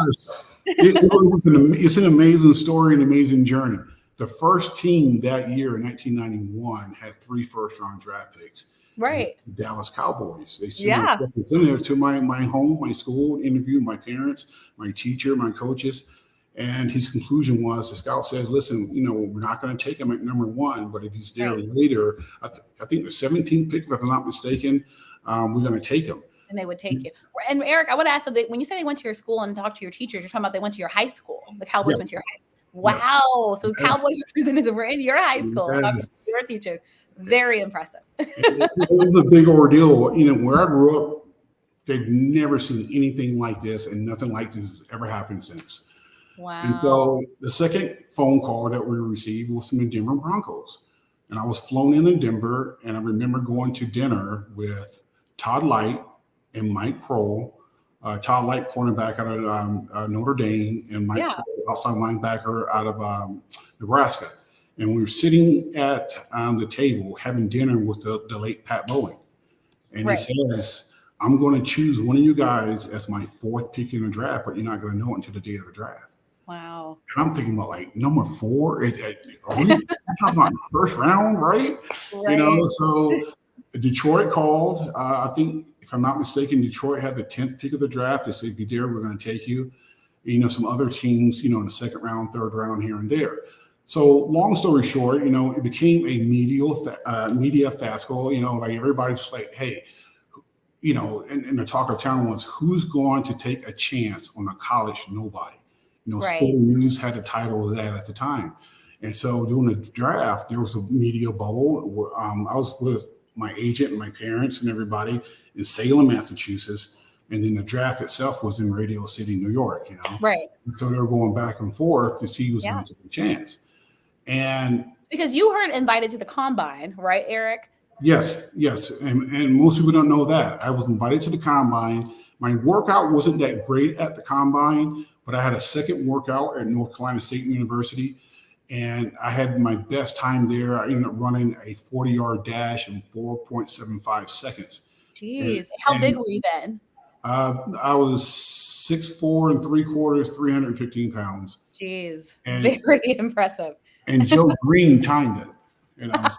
It's an amazing story, an amazing journey. The first team that year in 1991 had 3 first-round draft picks. Right. The Dallas Cowboys. They sent a representative to my home, my school, interviewed my parents, my teacher, my coaches. And his conclusion was, the scout says, listen, we're not going to take him at number 1, but if he's there later, I think the 17th pick, if I'm not mistaken, we're going to take him. And they would take you. And Eric, I want to ask, so when you say they went to your school and talked to your teachers, you're talking about they went to your high school. The Cowboys went to your high school. Wow. Yes. So Cowboys representatives were in your high school, talking to your teachers. Very impressive. It was a big ordeal. Where I grew up, they've never seen anything like this, and nothing like this has ever happened since. Wow. And so the second phone call that we received was from the Denver Broncos. And I was flown in Denver, and I remember going to dinner with Todd Light and Mike Kroll. Todd Light, cornerback out of Notre Dame, and Mike Kroll, outside linebacker out of Nebraska. And we were sitting at the table having dinner with the late Pat Bowen. And he says, I'm going to choose one of you guys as my 4th pick in the draft, but you're not going to know it until the day of the draft. Wow. And I'm thinking about number 4. Are we talking about first round, right? So Detroit called. I think, if I'm not mistaken, Detroit had the 10th pick of the draft. They said, if you're there, we're going to take you. Some other teams, in the second round, third round, here and there. So long story short, it became a media fiasco. Everybody's like, hey, and the talk of town was, who's going to take a chance on a college nobody? Sporting News had the title of that at the time. And so during the draft, there was a media bubble. Where, I was with my agent and my parents and everybody in Salem, Massachusetts. And then the draft itself was in Radio City, New York, Right. And so they were going back and forth to see who's going to take a chance. And because you weren't invited to the combine, right, Eric? Yes. And most people don't know that. I was invited to the combine. My workout wasn't that great at the combine, but I had a second workout at North Carolina State University, and I had my best time there. I ended up running a 40-yard dash in 4.75 seconds. Jeez. How big were you then? I was 6'4" and 3/4, 315 pounds. Jeez. Very impressive. And Joe Green timed it.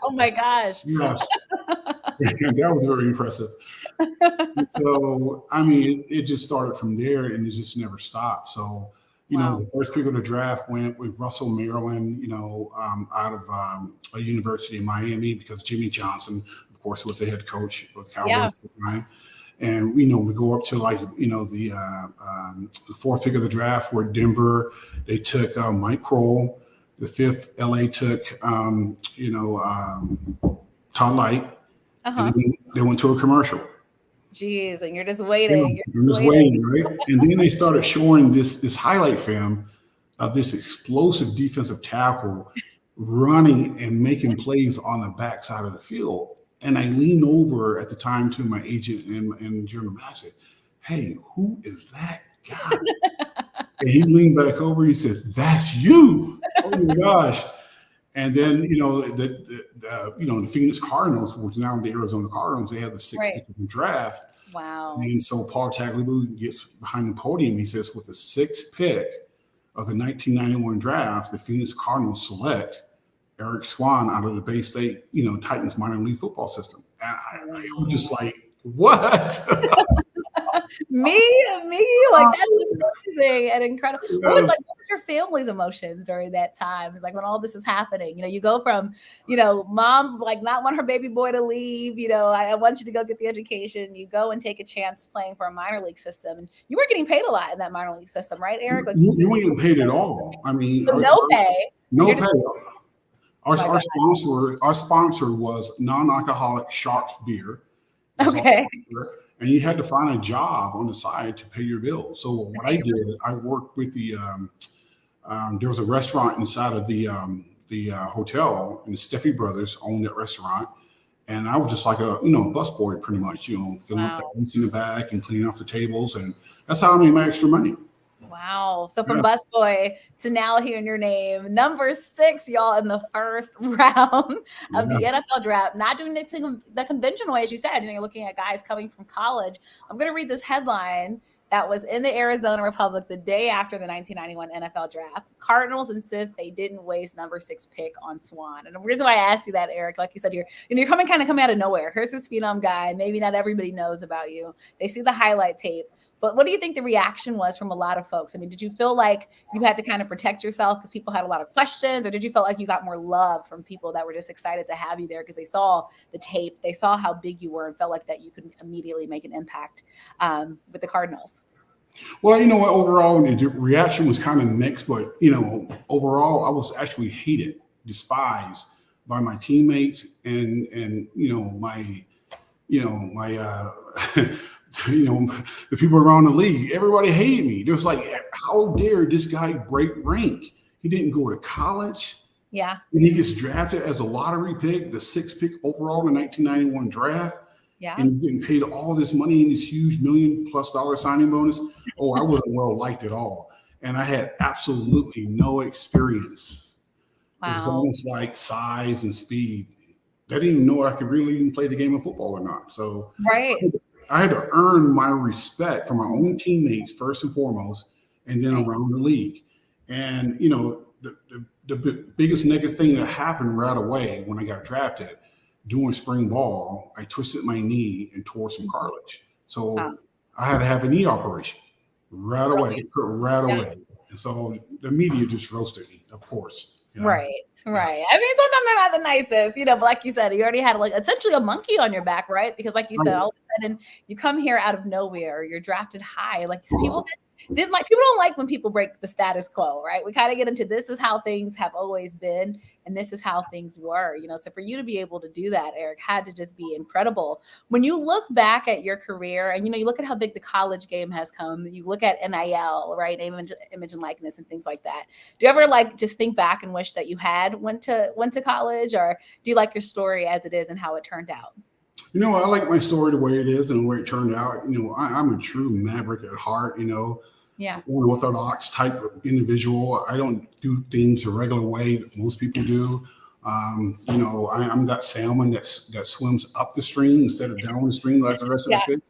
Oh my gosh. Yes. That was very impressive. So, it just started from there, and it just never stopped. So, the first pick of the draft went with Russell Maryland, out of a university in Miami, because Jimmy Johnson, of course, was the head coach of the Cowboys at the time. And, we go up to the 4th pick of the draft where Denver, they took Mike Kroll. The 5th, LA took, Todd Light. And they went to a commercial. Jeez, and you're just waiting. You're just waiting, right? And then they started showing this highlight film of this explosive defensive tackle running and making plays on the backside of the field. And I leaned over at the time to my agent and general manager. I said, "Hey, who is that guy?" And he leaned back over. He said, "That's you." Oh my gosh. And then, the Phoenix Cardinals, which now the Arizona Cardinals, they have the sixth pick of the draft. Wow. And so Paul Tagliabue gets behind the podium. He says, with the sixth pick of the 1991 draft, the Phoenix Cardinals select Eric Swann out of the Bay State, Titans minor league football system. And I was just like, what? me, like that was amazing and incredible. Yes. What was your family's emotions during that time? It's like when all this is happening, you go from, mom like not want her baby boy to leave, I want you to go get the education. You go and take a chance playing for a minor league system, and you were getting paid a lot in that minor league system, right, Eric? Like, you weren't getting paid at all. I mean, no pay. No pay. Our sponsor was non-alcoholic Sharps beer. Okay. And you had to find a job on the side to pay your bills. So what I did, I worked with there was a restaurant inside of the hotel, and the Steffi brothers owned that restaurant. And I was just like a busboy pretty much, filling up the ice in the back and cleaning off the tables. And that's how I made my extra money. Wow. So from busboy to now hearing your name, number 6, y'all, in the first round of the NFL draft, not doing the conventional way, as you said, you're looking at guys coming from college. I'm going to read this headline that was in the Arizona Republic the day after the 1991 NFL draft. Cardinals insist they didn't waste number 6 pick on Swann. And the reason why I asked you that, Eric, like you said, you're coming out of nowhere. Here's this phenom guy. Maybe not everybody knows about you. They see the highlight tape. But what do you think the reaction was from a lot of folks? I mean, did you feel like you had to kind of protect yourself because people had a lot of questions, or did you feel like you got more love from people that were just excited to have you there because they saw the tape, they saw how big you were, and felt like that you could immediately make an impact with the Cardinals? Well, you know what? Overall, the reaction was kind of mixed, but overall, I was actually hated, despised by my teammates and my the people around the league. Everybody hated me. It was like, how dare this guy break rank? He didn't go to college. Yeah. And he gets drafted as a lottery pick, the 6th pick overall in the 1991 draft. Yeah. And he's getting paid all this money in this huge $1 million+ signing bonus. Oh, I wasn't well liked at all. And I had absolutely no experience. Wow. It was almost like size and speed. They didn't even know I could really even play the game of football or not. So right. I had to earn my respect from my own teammates first and foremost, and then around the league. And, the biggest negative thing that happened right away when I got drafted, doing spring ball, I twisted my knee and tore some cartilage. So I had to have a knee operation right away. And so the media just roasted me, of course. Right. I mean, sometimes they're not the nicest, but like you said, you already had like essentially a monkey on your back, right? Because like you said, all of a sudden you come here out of nowhere, you're drafted high. Like you said, people don't like when people break the status quo, right? We kind of get into this is how things have always been, and this is how things were, So for you to be able to do that, Eric, had to just be incredible. When you look back at your career and, you look at how big the college game has come, you look at NIL, right? Image and likeness and things like that. Do you ever just think back and wish that you had went to college, or do you like your story as it is and how it turned out? I like my story the way it is and the way it turned out. I'm a true maverick at heart, Yeah. Unorthodox type of individual. I don't do things the regular way that most people do. I'm that salmon that swims up the stream instead of down the stream like the rest of the fish.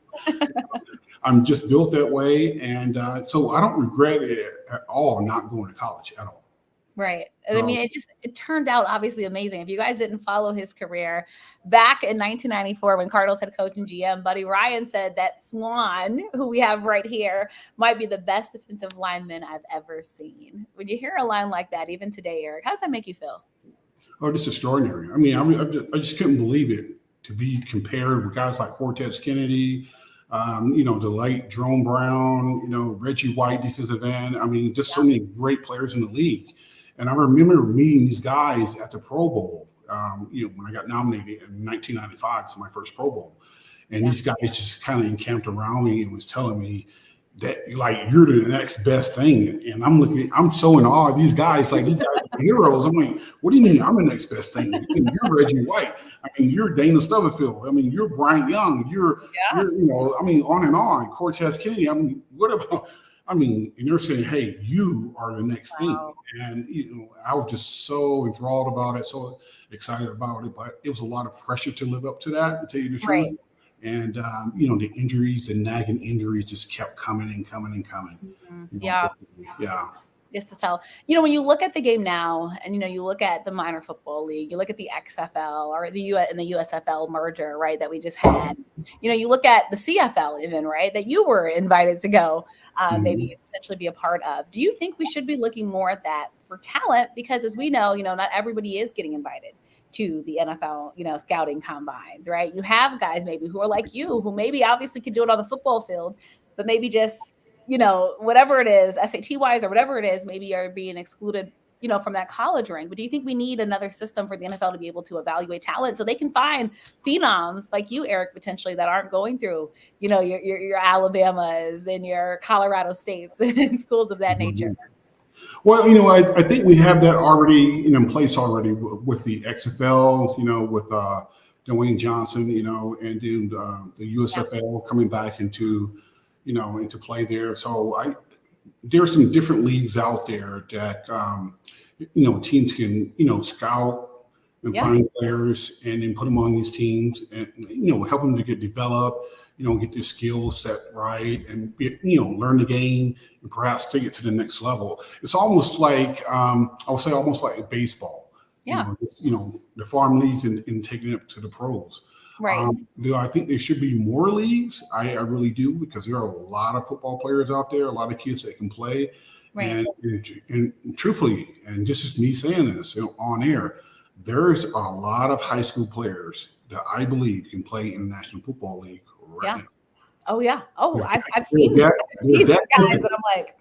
I'm just built that way. And so I don't regret it at all not going to college at all. Right. And I mean, it turned out obviously amazing. If you guys didn't follow his career back in 1994, when Cardinals head coach and GM Buddy Ryan said that Swann, who we have right here, might be the best defensive lineman I've ever seen. When you hear a line like that, even today, Eric, how does that make you feel? Oh, just extraordinary. I mean, I just couldn't believe it to be compared with guys like Cortez Kennedy, the late Jerome Brown, Reggie White, defensive end. I mean, just so many great players in the league. And I remember meeting these guys at the Pro Bowl, when I got nominated in 1995 to my first Pro Bowl. And these guys just kind of encamped around me and was telling me, that like you're the next best thing. And I'm so in awe of these guys. Like these guys are heroes. I'm like, what do you mean I'm the next best thing? I mean, you're Reggie White. I mean, you're Dana Stubblefield. I mean, you're Bryant Young. You're I mean, on and on. Cortez Kennedy. I mean, what about? I mean, and they're saying, hey, you are the next thing. And I was just so enthralled about it, so excited about it. But it was a lot of pressure to live up to that, to tell you the truth. And, the injuries, the nagging injuries just kept coming and coming and coming. Yeah. Just to tell, when you look at the game now and, you look at the minor football league, you look at the XFL or the USFL merger, right, that we just had, you look at the CFL even, right, that you were invited to go, maybe potentially be a part of. Do you think we should be looking more at that for talent? Because as we know, not everybody is getting invited to the NFL, scouting combines, right? You have guys maybe who are like you, who maybe obviously could do it on the football field, but maybe just, whatever it is, SAT wise or whatever it is, maybe are being excluded, from that college rank. But do you think we need another system for the NFL to be able to evaluate talent so they can find phenoms like you, Eric, potentially that aren't going through, your Alabamas and your Colorado States and schools of that nature? Well, I think we have that already in place already with the XFL, with Dwayne Johnson, and then the USFL coming back into play there. So there's some different leagues out there that, teams can, scout and find players and then put them on these teams and, help them to get developed, get their skills set right and, learn the game and perhaps take it to the next level. It's almost like, I would say almost like baseball, the farm leagues and taking it to the pros. Right. I think there should be more leagues. I really do, because there are a lot of football players out there, a lot of kids that can play. Right. And truthfully, and this is me saying this on air, there's a lot of high school players that I believe can play in the National Football League right now. Oh, yeah. Oh, I've seen guys that I'm like,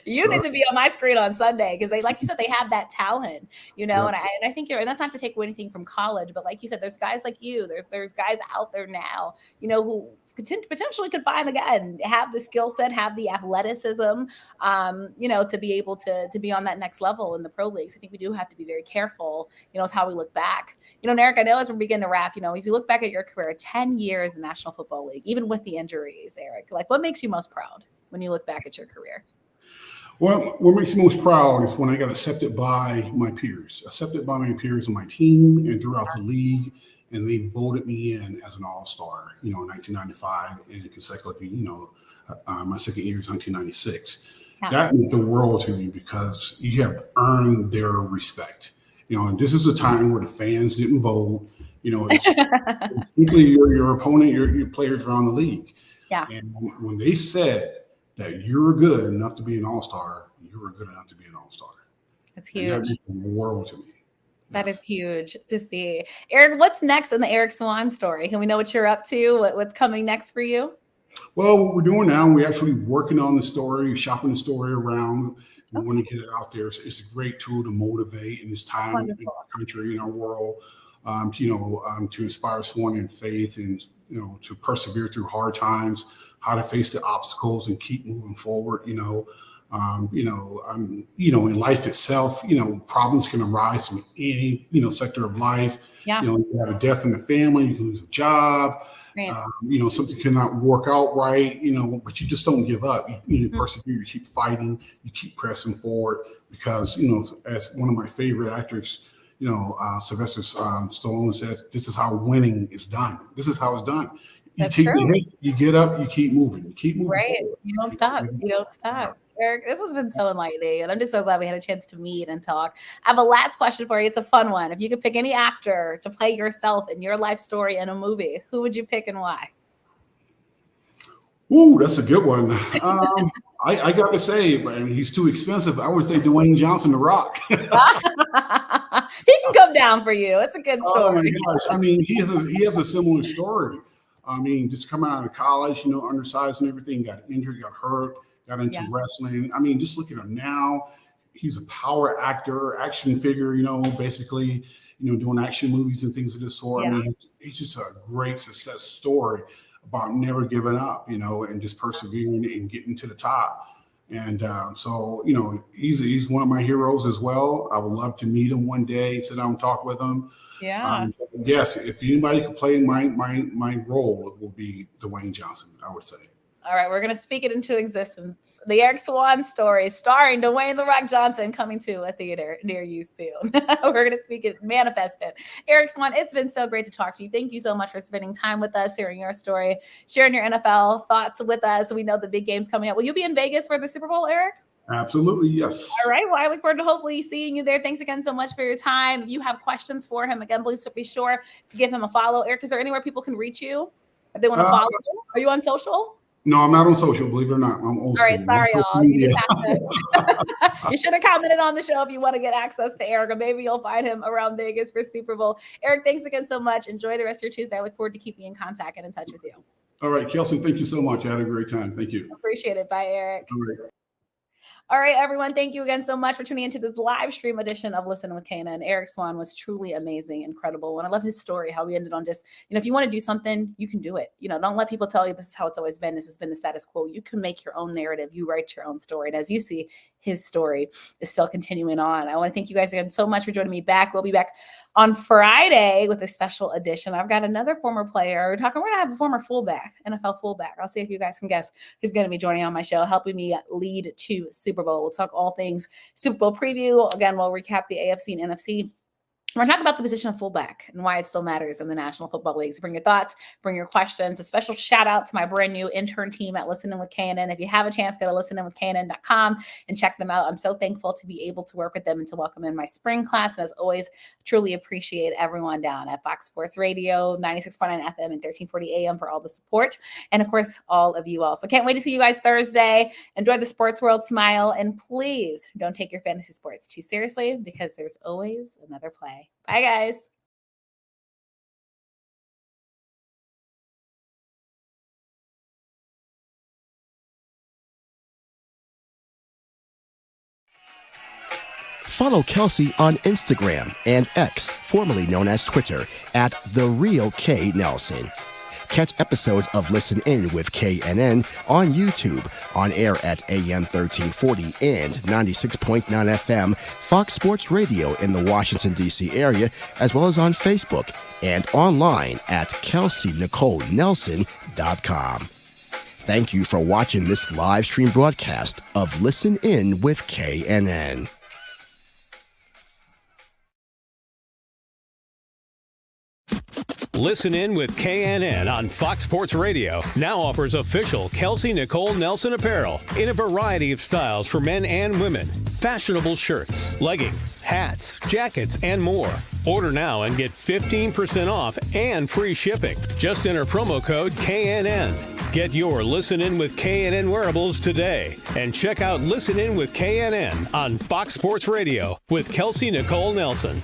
you need to be on my screen on Sunday because they, like you said, they have that talent, and I think and that's not to take away anything from college, but like you said, there's guys like you, there's guys out there now, who potentially could find again, have the skill set, have the athleticism, to be able to be on that next level in the pro leagues. I think we do have to be very careful, with how we look back. Eric, I know as we begin to wrap, as you look back at your career, 10 years in the National Football League, even with the injuries, Eric, like what makes you most proud when you look back at your career? Well, what makes me most proud is when I got accepted by my peers on my team and throughout the league. And they voted me in as an all-star, in 1995 and consecutively, my second year is 1996. Yeah. That meant the world to me because you have earned their respect. And this is a time where the fans didn't vote. It's simply your opponent, your players around the league. Yeah. And when they said that you're good enough to be an all-star, you were good enough to be an all-star. That's huge. And that meant the world to me. That is huge to see. Eric, what's next in the Eric Swann story? Can we know what you're up to? What's coming next for you? Well, what we're doing now, we're actually working on the story, shopping the story around. We want to get it out there. It's a great tool to motivate in this time in our country, in our world, to inspire Swann in faith and, to persevere through hard times, how to face the obstacles and keep moving forward, in life itself, problems can arise from any, sector of life. Yeah. You have a death in the family, you can lose a job, right. Something cannot work out right, but you just don't give up. You persevere, you keep fighting, you keep pressing forward because, as one of my favorite actors, Sylvester Stallone said, this is how winning is done. This is how it's done. You take the hit, you get up, you keep moving. You keep moving right. forward. You don't stop. You don't stop. Eric, this has been so enlightening, and I'm just so glad we had a chance to meet and talk. I have a last question for you. It's a fun one. If you could pick any actor to play yourself in your life story in a movie, who would you pick and why? Ooh, that's a good one. I got to say, he's too expensive. I would say Dwayne Johnson, The Rock. He can come down for you. It's a good story. Oh my gosh. He has a similar story. Just coming out of college, undersized and everything, got injured, got hurt. Got into wrestling. Just look at him now. He's a power actor, action figure, basically, doing action movies and things of this sort. Yeah. He's just a great success story. about never giving up, and just persevering and getting to the top. And so, he's one of my heroes as well. I would love to meet him one day, sit down and talk with him. Yeah. Yes, if anybody could play my role, it will be Dwayne Johnson, I would say. All right, we're going to speak it into existence. The Eric Swann story starring Dwayne "The Rock" Johnson coming to a theater near you soon. We're going to speak it, manifest it. Eric Swann, it's been so great to talk to you. Thank you so much for spending time with us, sharing your story, sharing your NFL thoughts with us. We know the big game's coming up. Will you be in Vegas for the Super Bowl, Eric? Absolutely, yes. All right. Well, I look forward to hopefully seeing you there. Thanks again so much for your time. If you have questions for him, again, please be sure to give him a follow. Eric, is there anywhere people can reach you if they want to follow you? Are you on social? No, I'm not on social, believe it or not. I'm old school. All right, sorry, y'all. You just have to. You should have commented on the show if you want to get access to Eric, or maybe you'll find him around Vegas for Super Bowl. Eric, thanks again so much. Enjoy the rest of your Tuesday. I look forward to keeping in contact and in touch with you. All right, Kelsey, thank you so much. I had a great time. Thank you. Appreciate it. Bye, Eric. All right. All right, everyone. Thank you again so much for tuning into this live stream edition of Listen with KNN. Eric Swann was truly amazing, incredible. And I love his story, how we ended on just, if you want to do something, you can do it. Don't let people tell you this is how it's always been. This has been the status quo. You can make your own narrative. You write your own story. And as you see, his story is still continuing on. I want to thank you guys again so much for joining me back. We'll be back on Friday with a special edition. I've got another former player. We're going to have a former fullback, NFL fullback. I'll see if you guys can guess who's going to be joining on my show, helping me lead to Super Bowl. We'll talk all things Super Bowl preview. Again, we'll recap the AFC and NFC. We're talking about the position of fullback and why it still matters in the National Football League. So bring your thoughts, bring your questions. A special shout out to my brand new intern team at Listen In With KNN. If you have a chance, go to listeninwithknn.com and check them out. I'm so thankful to be able to work with them and to welcome in my spring class. And as always, truly appreciate everyone down at Fox Sports Radio, 96.9 FM and 1340 AM for all the support. And of course, all of you all. So can't wait to see you guys Thursday. Enjoy the sports world, smile, and please don't take your fantasy sports too seriously because there's always another play. Bye, guys. Follow Kelsey on Instagram and X, formerly known as Twitter, at @TheRealKNelson. Catch episodes of Listen In with KNN on YouTube, on air at AM 1340 and 96.9 FM, Fox Sports Radio in the Washington, D.C. area, as well as on Facebook and online at KelseyNicoleNelson.com. Thank you for watching this live stream broadcast of Listen In with KNN. Listen In with KNN on Fox Sports Radio now offers official Kelsey Nicole Nelson apparel in a variety of styles for men and women. Fashionable shirts, leggings, hats, jackets, and more. Order now and get 15% off and free shipping. Just enter promo code KNN. Get your Listen In with KNN wearables today and check out Listen In with KNN on Fox Sports Radio with Kelsey Nicole Nelson.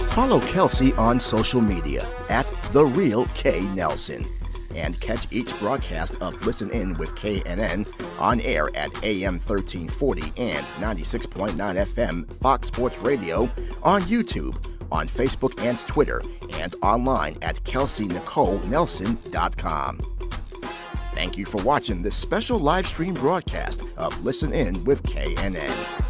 Follow Kelsey on social media at @TheRealKNelson and catch each broadcast of Listen In with KNN on air at AM 1340 and 96.9 FM Fox Sports Radio, on YouTube, on Facebook and Twitter, and online at KelseyNicoleNelson.com. Thank you for watching this special live stream broadcast of Listen In with KNN.